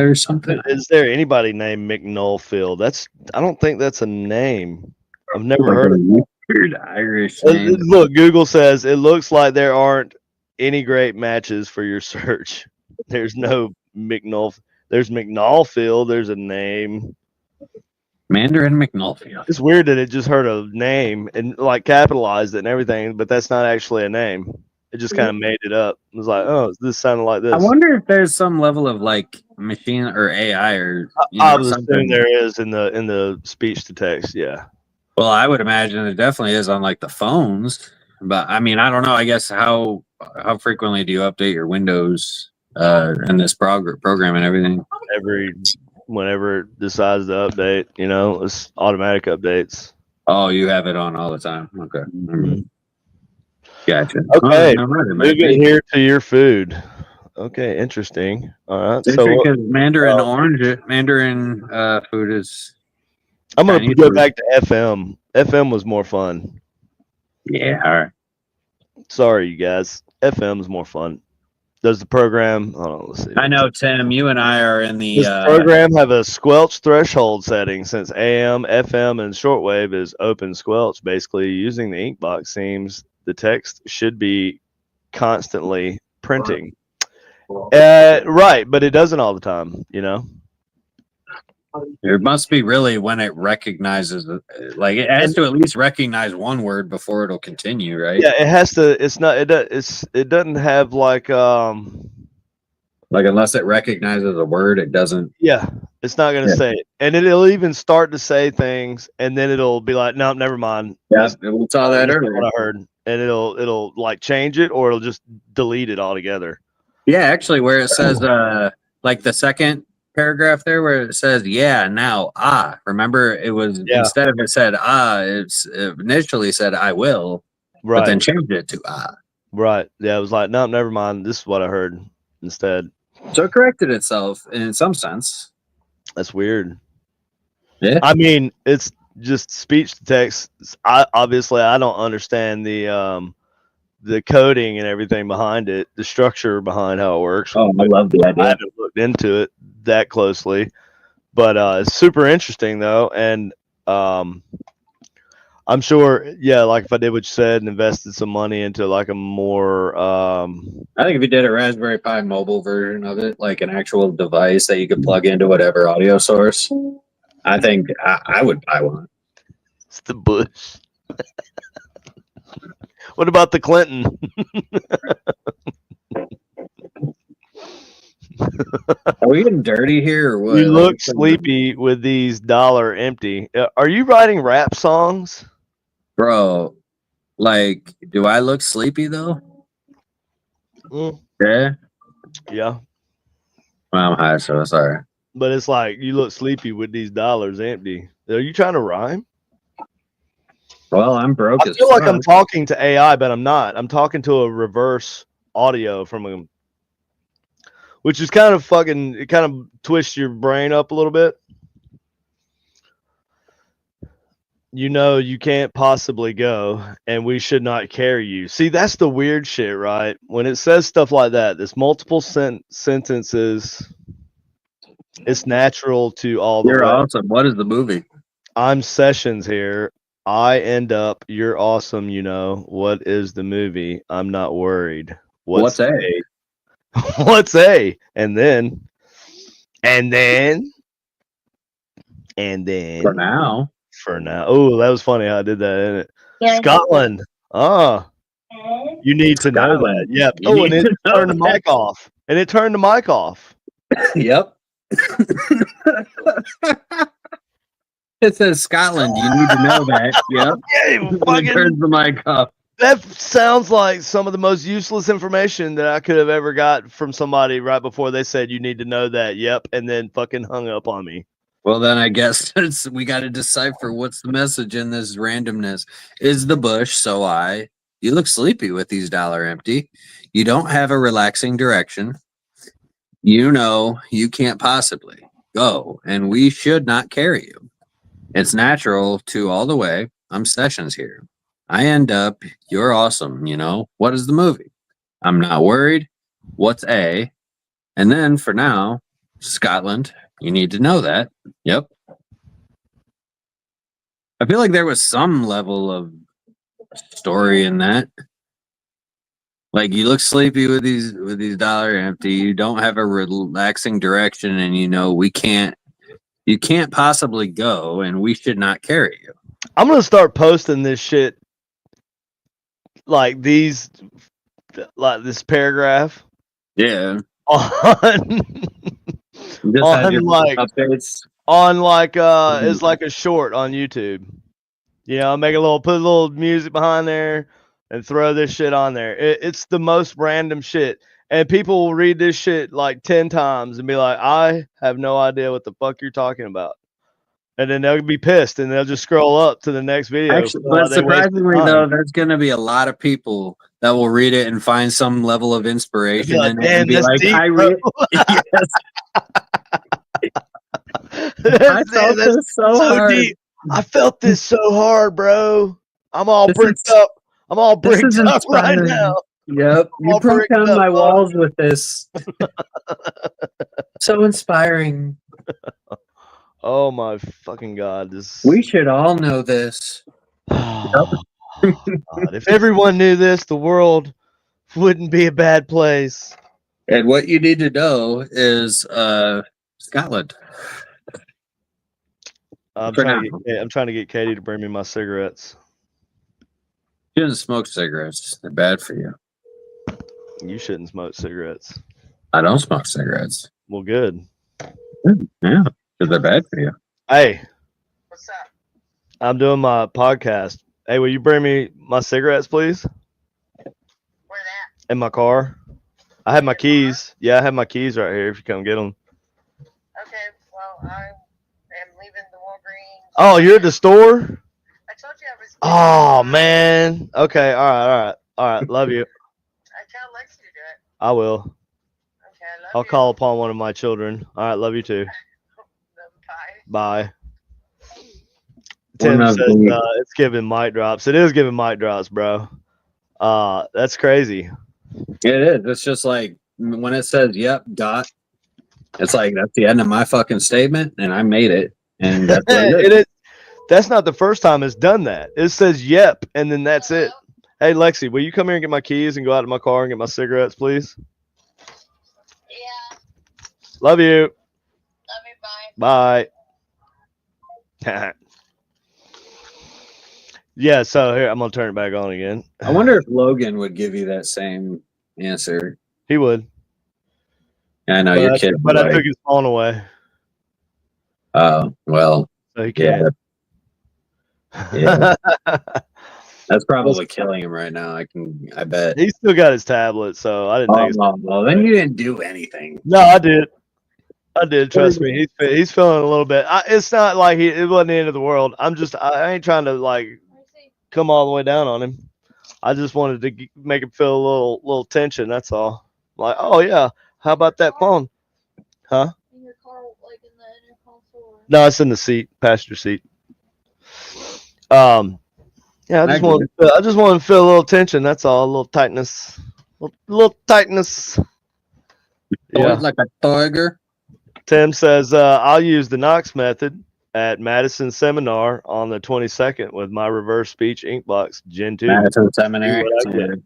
or something? Is there anybody named McNulfield? I don't think that's a name. I've never heard of it. Weird Irish name. Look, Google says it looks like there aren't any great matches for your search. There's no McNulf. There's McNulfield. There's a name. Mandarin McNulfield. It's weird that it just heard a name and like capitalized it and everything, but that's not actually a name. It just kind of made it up. It was like, oh, this sounded like this. I wonder if there's some level of like machine or AI or I was assuming there is in the speech to text. Yeah. Well, I would imagine it definitely is on like the phones, but I mean, I don't know. I guess how frequently do you update your Windows and this program and everything? Whenever it decides to update, it's automatic updates. Oh, you have it on all the time. Okay. Mm-hmm. Gotcha. Okay, moving here to your food. Okay, interesting. All right, so because Mandarin food is. I'm gonna go back to FM. FM was more fun. Yeah. All right. Sorry, you guys. FM is more fun. Does the program? Hold on, let's see. I know, Tim. You and I are in the. Does the program have a squelch threshold setting? Since AM, FM, and shortwave is open squelch, basically using the ink box seems the text should be constantly printing. Right, but it doesn't all the time, It must be really when it recognizes, like it has to at least recognize one word before it'll continue, right? Yeah, it has to. It's not. It doesn't have like unless it recognizes a word, it doesn't. Yeah, it's not gonna say it, and it'll even start to say things, and then it'll be like, no, never mind. Yeah, we saw that earlier. What I heard, and it'll like change it, or it'll just delete it altogether. Yeah, actually, where it says like the second paragraph there where it says now remember it was instead of it said it initially said I will, right, but then changed it to right. Yeah, it was like, no, never mind, this is what I heard instead. So it corrected itself in some sense. That's weird. Yeah, I mean, it's just speech to text. Obviously I don't understand the coding and everything behind it, the structure behind how it works. Oh, I love the idea. I haven't looked into it that closely, but it's super interesting though, and I'm sure, like if I did what you said and invested some money into like a more I think if you did a Raspberry Pi mobile version of it, like an actual device that you could plug into whatever audio source, I think I would buy one. It's the Bush. What about the Clinton? Are we getting dirty here or what? You look sleepy with these $1 empty. Are you writing rap songs? Bro, like, do I look sleepy though? Yeah. Yeah. Well, I'm high, so sorry. But it's like you look sleepy with these $1 empty. Are you trying to rhyme? Well, I'm broke. I feel like I'm talking to AI, but I'm not. I'm talking to a reverse audio from a, which is kind of fucking, it kind of twists your brain up a little bit. You can't possibly go, and we should not carry you. See, that's the weird shit, right? When it says stuff like that, this multiple sentences, it's natural to all the. You're awesome. What is the movie? I'm Sessions here. I end up. You're awesome. What is the movie? I'm not worried. What's A? What's A? And then. For now. Oh, that was funny how I did that, isn't it? Yeah, Scotland. You need to know that. Yep. And it turned the mic off. And it turned the mic off. Yep. It says Scotland. You need to know that. Yep. Yeah, it turns the mic off. That sounds like some of the most useless information that I could have ever got from somebody right before they said you need to know that. Yep. And then fucking hung up on me. Well, then I guess we got to decipher what's the message in this randomness. Is the bush so I? You look sleepy with these dollar empty. You don't have a relaxing direction. You know you can't possibly go, and we should not carry you. It's natural to all the way. I'm Sessions here. I end up, you're awesome, you know. What is the movie? I'm not worried. What's A? And then for now, Scotland, you need to know that. Yep. I feel like there was some level of story in that. Like you look sleepy with these dollar empty. You don't have a relaxing direction, and you know you can't possibly go, and we should not carry you. I'm gonna start posting this shit, like this paragraph. Yeah. On like updates. On like it's like a short on YouTube. You know, put a little music behind there and throw this shit on there. It's the most random shit. And people will read this shit like 10 times and be like, I have no idea what the fuck you're talking about. And then they'll be pissed and they'll just scroll up to the next video. Actually, but surprisingly, though, there's going to be a lot of people that will read it and find some level of inspiration and be like, deep, I read yes. I felt this so hard. Deep. I felt this so hard, bro. I'm all bricked up. I'm all bricked up right now. Yep. You broke down my walls with this. So inspiring. Oh my fucking God. We should all know this. God. If everyone knew this, the world wouldn't be a bad place. And what you need to know is Scotland. I'm trying to get Katie to bring me my cigarettes. She doesn't smoke cigarettes. They're bad for you. You shouldn't smoke cigarettes. I don't smoke cigarettes. Well, good. Yeah, because they're bad for you. Hey. What's up? I'm doing my podcast. Hey, will you bring me my cigarettes, please? Where that? In my car. I have my keys. Yeah, I have my keys right here if you come get them. Okay, well, I am leaving the Walgreens. Oh, you're at the store? I told you I was. Oh, man. Okay, all right. Love you. I tell Lexi to do it. I will. Okay, I love I'll you. call upon one of my children. All right, love you too. Bye. Tim says it's giving mic drops. It is giving mic drops, bro. That's crazy. It is. It's just like when it says "yep" dot. It's like that's the end of my fucking statement, and I made it. And that's what it is. That's not the first time it's done that. It says "yep" and then that's it. Hey Lexi, will you come here and get my keys and go out to my car and get my cigarettes, please? Yeah. Love you. Love you. Bye. Bye. Yeah, so here I'm gonna turn it back on again. I wonder if Logan would give you that same answer. He would. I know you're kidding. But I took his phone away. Oh, well. So he can't. Yeah. That's probably killing him right now. I bet. He's still got his tablet, so I didn't think well, then you didn't do anything. No, I did. Trust me. He's feeling a little bit. It's not like it wasn't the end of the world. I ain't trying to like come all the way down on him. I just wanted to make him feel a little tension. That's all. Like, oh yeah, how about that phone? Huh? In your car, like in the inner console. No, it's in the seat, passenger seat. Yeah, I just want to feel a little tension. That's all. A little tightness. A little tightness. Yeah, like a tiger. Tim says, I'll use the Knox method at Madison Seminar on the 22nd with my reverse speech inkbox Gen 2. Madison Seminary.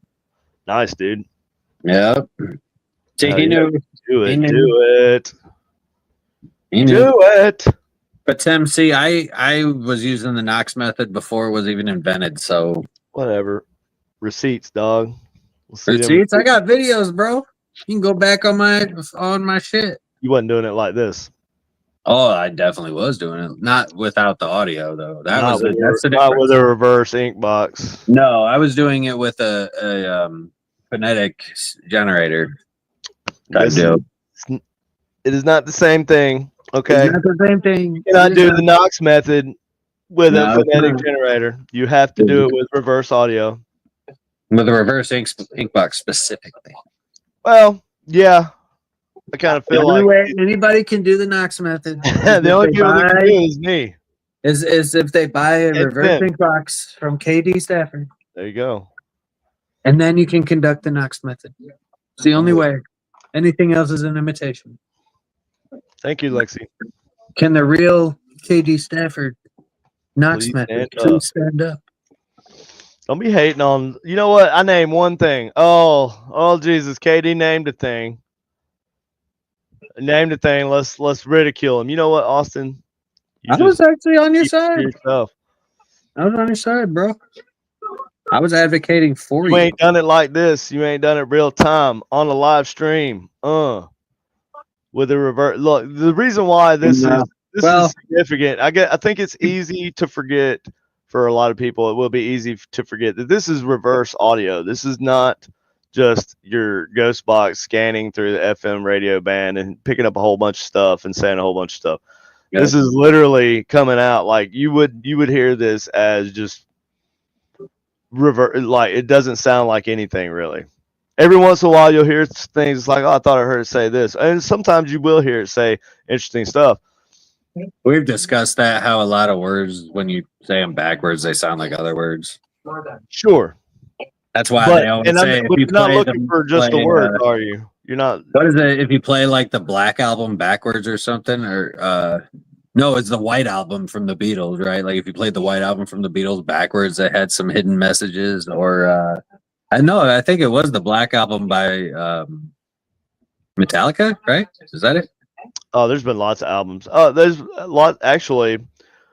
Nice, dude. Yeah. See, he knew. Do it. He knew. Do it. But Tim, see, I was using the Knox method before it was even invented, so whatever. Receipts, dog. Receipts? I got videos, bro. You can go back on my shit. You wasn't doing it like this. Oh, I definitely was doing it. Not without the audio, though. That's not with a reverse ink box. No, I was doing it with a phonetic generator. It is not the same thing. Okay. It's not the same thing. You cannot do the Knox method with a phonetic generator. You have to do it with reverse audio. With a reverse ink box specifically. Well, yeah. I kind of feel like anybody can do the Knox method. the only people that can do it is me. Is if they buy a reverse ink box from KD Stafford. There you go. And then you can conduct the Knox method. It's the only way. Anything else is an imitation. Thank you, Lexi. Can the real KD Stafford Knox method please stand up? Don't be hating on. You know what? I named one thing. Oh, Jesus! KD named a thing. Named a thing. Let's ridicule him. You know what, Austin? I was actually on your side. Yourself. I was on your side, bro. I was advocating for you. You ain't done it like this. You ain't done it real time on a live stream. With a revert. Look, the reason why this is significant. I think it's easy to forget for a lot of people. It will be easy to forget that this is reverse audio. This is not just your ghost box scanning through the FM radio band and picking up a whole bunch of stuff and saying a whole bunch of stuff. Yeah. This is literally coming out like you would hear this as just revert. Like it doesn't sound like anything really. Every once in a while, you'll hear things like, "Oh, I thought I heard it say this," and sometimes you will hear it say interesting stuff. We've discussed that how a lot of words, when you say them backwards, they sound like other words. Sure, that's why they always say. But you're not looking for just the words, are you? You're not. What is it? If you play like the Black Album backwards or something, or no, it's the White Album from the Beatles, right? Like if you played the White Album from the Beatles backwards, it had some hidden messages, or I know. I think it was the Black Album by Metallica, right? Is that it? Oh, there's been lots of albums. Oh, there's a lot actually.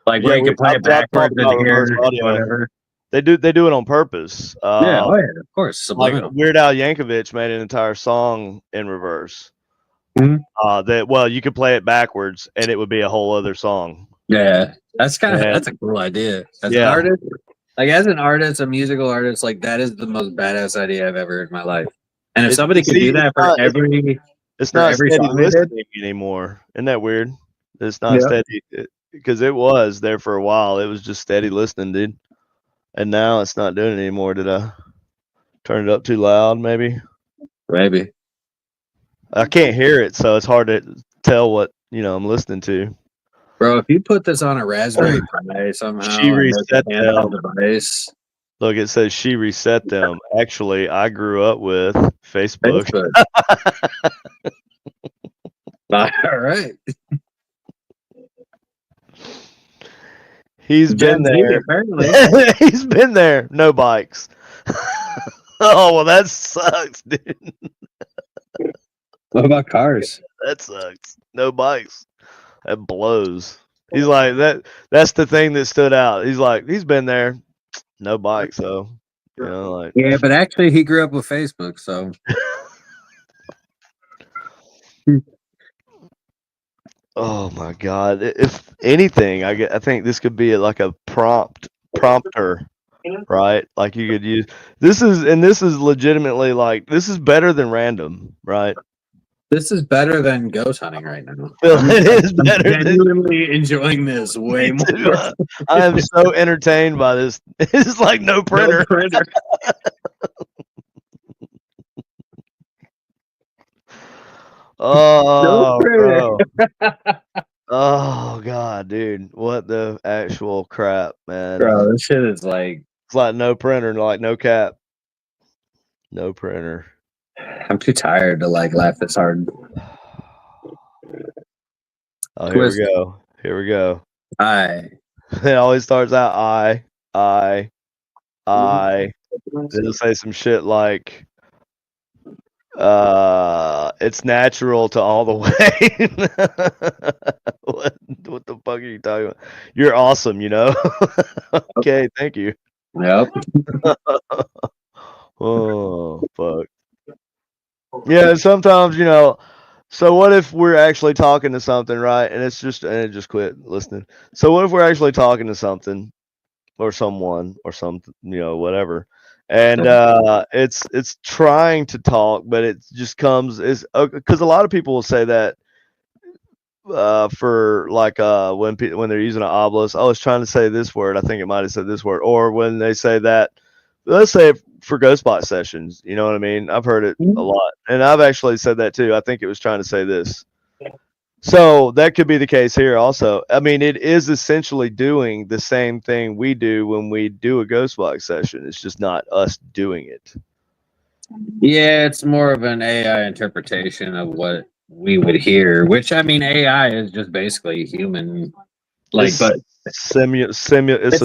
Like where you can play it backwards and hear whatever. They do it on purpose. Yeah, of course. Subliminal. Like Weird Al Yankovic made an entire song in reverse. Mm-hmm. You could play it backwards and it would be a whole other song. Yeah, that's a cool idea. As an artist. Like as an artist, a musical artist, like that is the most badass idea I've ever heard in my life. And if somebody could do that for every, it's not steady listening anymore. Isn't that weird? It's not steady because it was there for a while. It was just steady listening, dude. And now it's not doing it anymore. Did I turn it up too loud? Maybe. I can't hear it, so it's hard to tell what I'm listening to. Bro, if you put this on a Raspberry Pi somehow, she reset them. Device. Look, it says she reset them. Actually, I grew up with Facebook. All right. He's been there. Apparently. He's been there. No bikes. Oh, well, that sucks, dude. What about cars? That sucks. No bikes. That blows. He's like that's the thing that stood out. He's like, he's been there. No bike, so yeah, but actually he grew up with Facebook, so oh my god. If anything, I think this could be like a prompter, right? Like you could use this is legitimately like this is better than random, right? This is better than ghost hunting right now. It is better. I'm genuinely enjoying this way more. I am so entertained by this. It's like no printer. Oh, bro. Oh god, dude, what the actual crap, man? Bro, this shit is like it's like no printer, like no cap, no printer. I'm too tired to like laugh this hard. Oh, here we go. Here we go. It always starts out I. It'll say some shit like it's natural to all the way. What the fuck are you talking about? You're awesome, Okay, thank you. Yep. Oh fuck. Yeah, sometimes, so what if we're actually talking to something, right? And it just quit listening. So what if we're actually talking to something or someone or something, whatever. And it's trying to talk, but it just comes because a lot of people will say that for like when they're using an obelisk. I was trying to say this word. I think it might have said this word. Or when they say that, let's say for Ghostbot sessions. You know what I mean? I've heard it a lot, and I've actually said that too. I think it was trying to say this. So that could be the case here also. I mean, it is essentially doing the same thing we do when we do a Ghostbox session. It's just not us doing it. Yeah, it's more of an AI interpretation of what we would hear, which I mean, AI is just basically human. Like, It's but it's a human simulated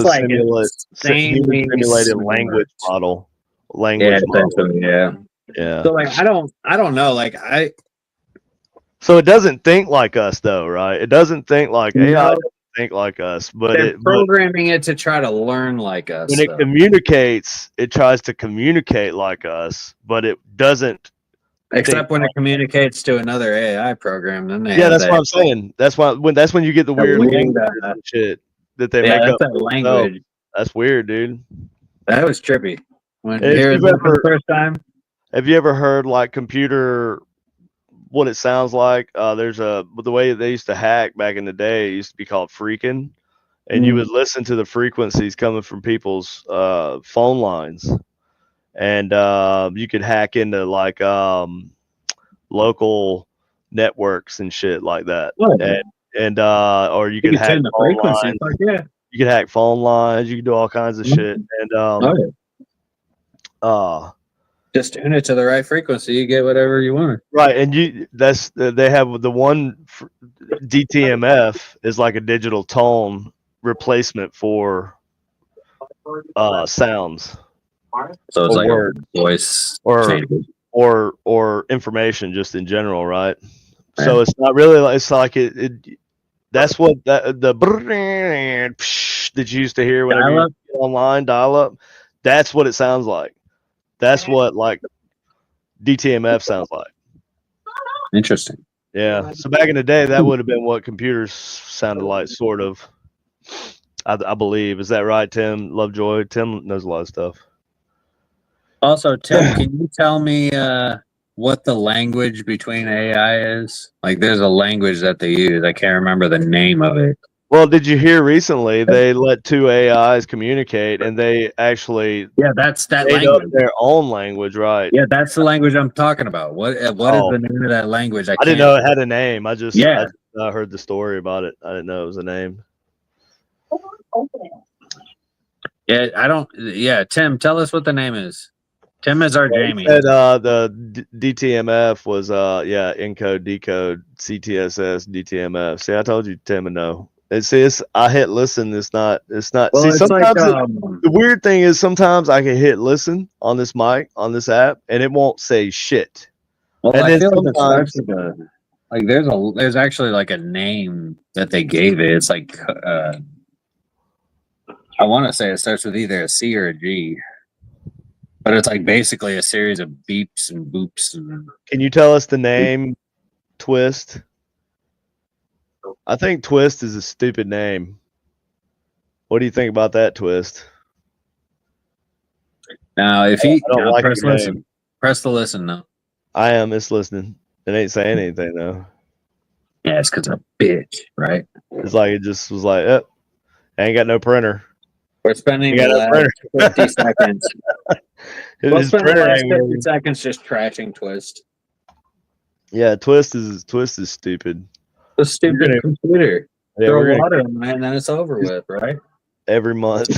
language model. Language model. Yeah. Yeah. So like, I don't know. Like So it doesn't think like us though, right? It doesn't think like AI doesn't think like us, but they're programming it to try to learn like us. When it communicates, it tries to communicate like us, but it doesn't. Except when it communicates to another AI program, then they that's what I'm saying. That's when you get the weird shit that they make up. That language. That's weird, dude. That was trippy. When the first time. Have you ever heard like computer? What it sounds like? There's the way they used to hack back in the day. It used to be called phreaking, and you would listen to the frequencies coming from people's phone lines, and you could hack into like local networks and shit like that. And or you could hack phone lines. You could hack phone lines. You could do all kinds of shit. And just tune it to the right frequency. You get whatever you want. Right, and they have the one DTMF is like a digital tone replacement for sounds. So it's like a voice or information just in general, right? Yeah. So it's not really like it's like it that's what the that you used to hear whenever you get online dial up. That's what it sounds like. That's what like DTMF sounds like. Interesting. Yeah. So back in the day, that would have been what computers sounded like, sort of. I believe. Is that right, Tim Lovejoy? Tim knows a lot of stuff. Also, Tim, can you tell me what the language between AI is? Like, there's a language that they use. I can't remember the name of it. Well, did you hear recently they let two AIs communicate, and they actually that's that language. Their own language, right? Yeah, that's the language I'm talking about. What is the name of that language? I didn't know it had a name. I just heard the story about it. I didn't know it was a name. Yeah, I don't. Yeah, Tim, tell us what the name is. Tim is our Jamie. Said, the DTMF was encode, decode, CTSS, DTMF. See, I told you Tim would know. I hit listen. It's not. Well, see, sometimes the weird thing is sometimes I can hit listen on this mic on this app and it won't say shit. Well, and I feel like there's actually like a name that they gave it. It's like I want to say it starts with either a C or a G. But it's like basically a series of beeps and boops. Can you tell us the name? Twist. I think Twist is a stupid name. What do you think about that, Twist? Now, if press the listen now. I am. It's listening. It ain't saying anything though. Yeah, it's because I'm a bitch, right? It's like it just was like, I ain't got no printer. We're spending the last 50 seconds. We'll spend the last 50 seconds just trashing Twist. Yeah, Twist is stupid. The stupid computer. Yeah, throw water in it and then it's over with, right? Every month.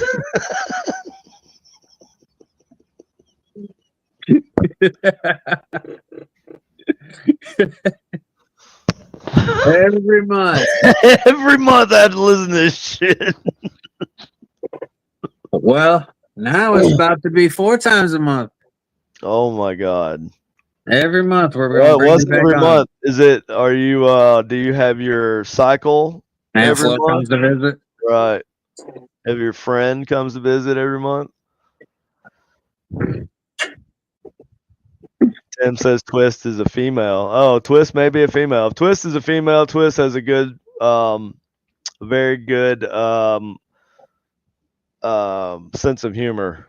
Every month. Every month I have to listen to this shit. Well, now it's about to be 4 times a month. Oh my god. Every month we're going to bring it back every on. month? Is it, are you, do you have your cycle every month? Comes to visit? Right. Have your friend comes to visit every month? Tim says Twist is a female. Oh, Twist may be a female. If Twist is a female, Twist has a good, very good sense of humor.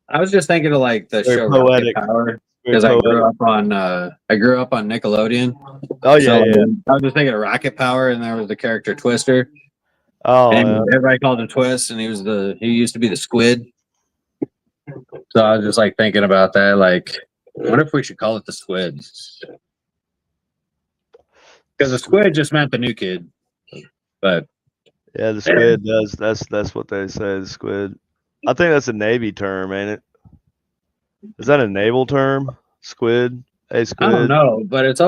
I was just thinking of like the show poetic. Power. because I grew up on Nickelodeon. Oh yeah, yeah. I was just thinking of Rocket Power, and there was the character Twister. Oh, and yeah. everybody called him Twist, and he used to be the squid. So I was just like thinking about that. Like, what if we should call it the squid? Because the squid just meant the new kid. But yeah, the squid does. That's what they say. The squid. I think that's a Navy term, ain't it? Is that a naval term? Squid. Hey, squid. I don't know, but it's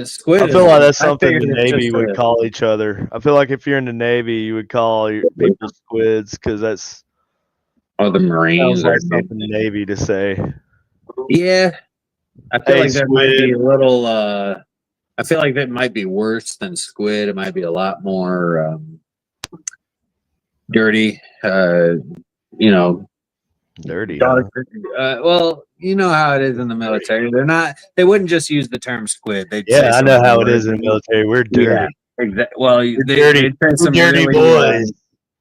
squid. I feel like that's something the Navy would call each other. I feel like if you're in the Navy, you would call your people squids because that's the Marines sounds like something Navy to say. Yeah, I feel like that might be a little. I feel like that might be worse than squid. It might be a lot more dirty. Dirty. Well, you know how it is in the military. They wouldn't just use the term squid. I know how it is in the military. We're dirty. Yeah, exactly. Well, dirty. They'd some dirty really, boys.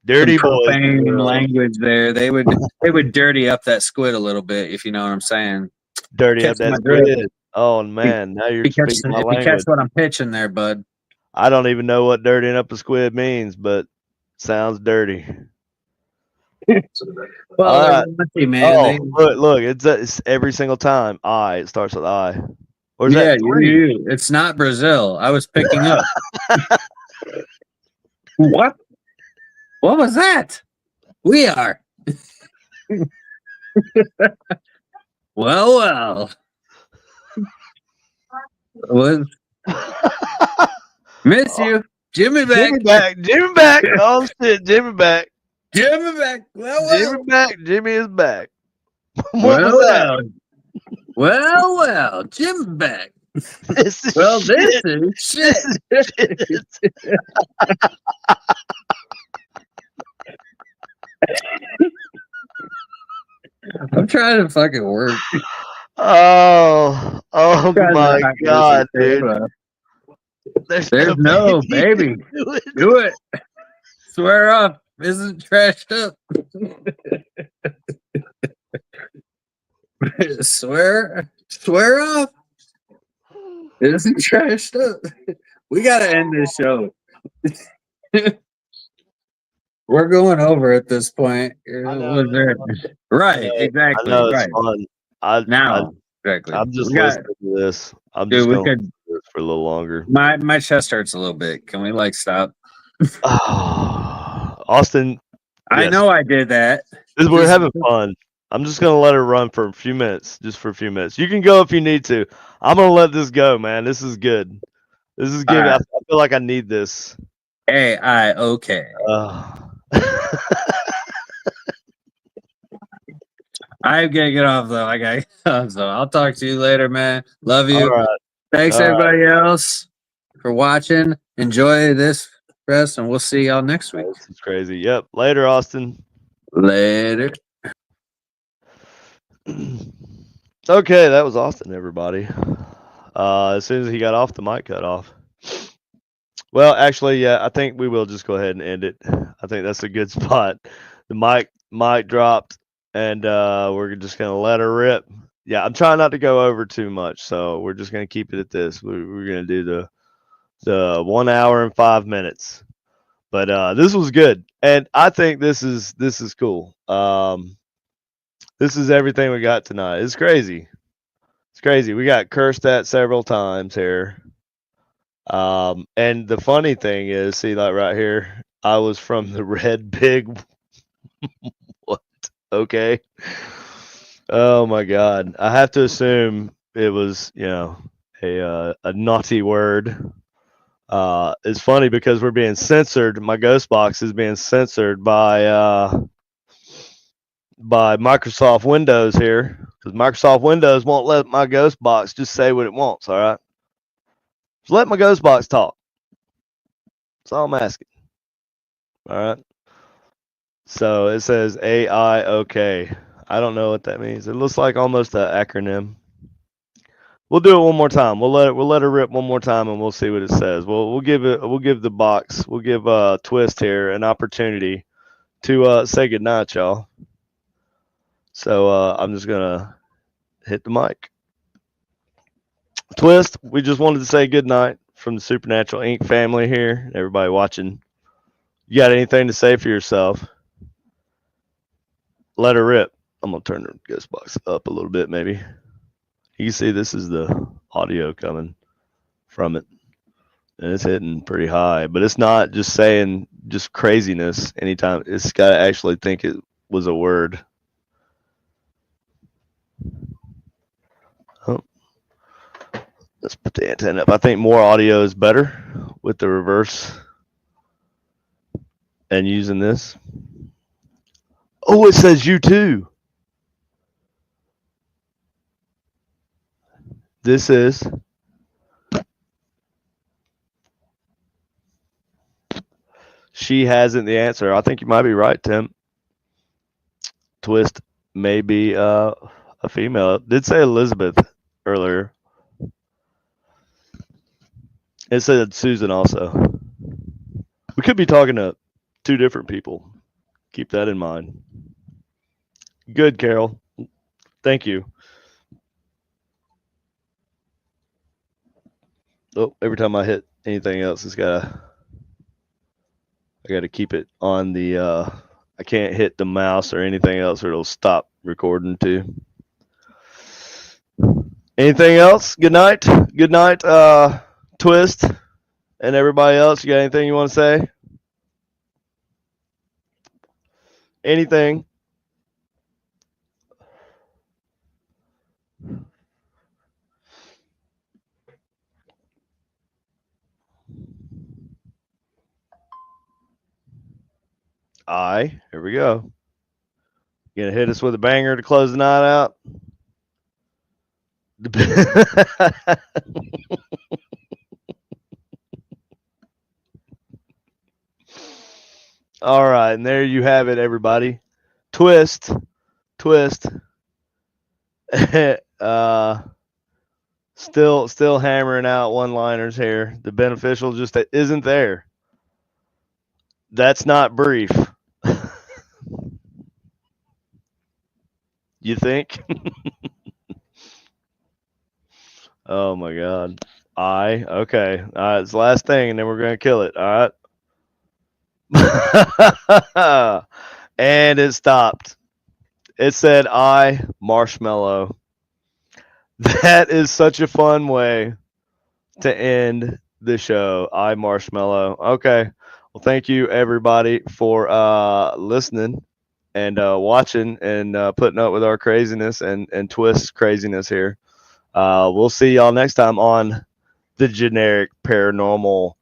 Dirty some boys. profane language there. They would dirty up that squid a little bit, if you know what I'm saying. Dirty up that squid. Oh man, now you're speaking my language. If you catch what I'm pitching there, bud. I don't even know what dirtying up a squid means, but sounds dirty. Well, man. Look, it's every single time. It starts with I. Or is that you? It's not Brazil. I was picking up. What? What was that? We are. Well. Miss you. Jimmy back. Jimmy back. Oh shit, Jimmy back. Jimmy back. Jimmy back. Jimmy is back. What was that? Well, Jimmy back. This is shit. I'm trying to fucking work. Oh my God, dude. There's no baby. Do it. Swear off. Isn't trashed up. Swear off. Isn't trashed up. We gotta end this show. We're going over at this point. Right, exactly. I know it's fun. Exactly. I'm just listening to this. I'm just going to do this for a little longer. My chest hurts a little bit. Can we stop? Austin, I know I did that. We're having fun. I'm just gonna let it run for a few minutes, just for a few minutes. You can go if you need to. I'm gonna let this go, man. This is good. This is good. I feel like I need this. Okay. I'm gonna get off though. So I'll talk to you later, man. Love you. All right. Thanks everybody else for watching. Enjoy this rest, and we'll see y'all next week. This is crazy. Yep. Later, Austin. Later. Okay, that was Austin, everybody. As soon as he got off, the mic cut off. Well, actually, yeah, I think we will just go ahead and end it. I think that's a good spot. The mic dropped, and we're just gonna let her rip. Yeah, I'm trying not to go over too much, so we're just gonna keep it at this. We're gonna do the 1 hour and 5 minutes. But this was good, and I think this is cool. This is everything we got tonight. It's crazy. It's crazy. We got cursed at several times here. And the funny thing is, see, like right here, I was from the red pig. What? Okay. Oh my God. I have to assume it was, a naughty word. It's funny because we're being censored. My ghost box is being censored by Microsoft Windows here, because Microsoft Windows won't let my ghost box just say what it wants. All right, just let my ghost box talk. That's all I'm asking. All right. So it says AIOK. I don't know what that means. It looks like almost an acronym. We'll do it one more time. We'll let her rip one more time, and we'll see what it says. We'll give the box. We'll give Twist here an opportunity to say goodnight, y'all. So I'm just gonna hit the mic. Twist, we just wanted to say good night from the Supernatural Inc. family here. Everybody watching. You got anything to say for yourself? Let her rip. I'm going to turn the ghost box up a little bit, maybe. You can see this is the audio coming from it. And it's hitting pretty high. But it's not just saying just craziness anytime. It's got to actually think it was a word. Oh. Let's put the antenna up. I think more audio is better with the reverse and using this. Oh, it says you too. This is she hasn't the answer. I think you might be right, Tim. Twist may be a female. It did say Elizabeth earlier. It said Susan also. We could be talking to two different people. Keep that in mind. Good, Carol. Thank you. Oh, every time I hit anything else, I gotta keep it on the I can't hit the mouse or anything else or it'll stop recording too. Anything else? Good night. Good night, Twist and everybody else. You got anything you want to say? Anything? Here we go. You gonna hit us with a banger to close the night out? All right, and there you have it, everybody. Twist. Still hammering out one-liners here. The beneficial just isn't there. That's not brief. You think? Oh my God. Okay. All right, it's the last thing, and then we're gonna kill it. All right. And it stopped. It said marshmallow. That is such a fun way to end the show. Marshmallow. Okay. Well, thank you everybody for listening and watching and putting up with our craziness and Twist craziness here. We'll see y'all next time on the Generic Paranormal.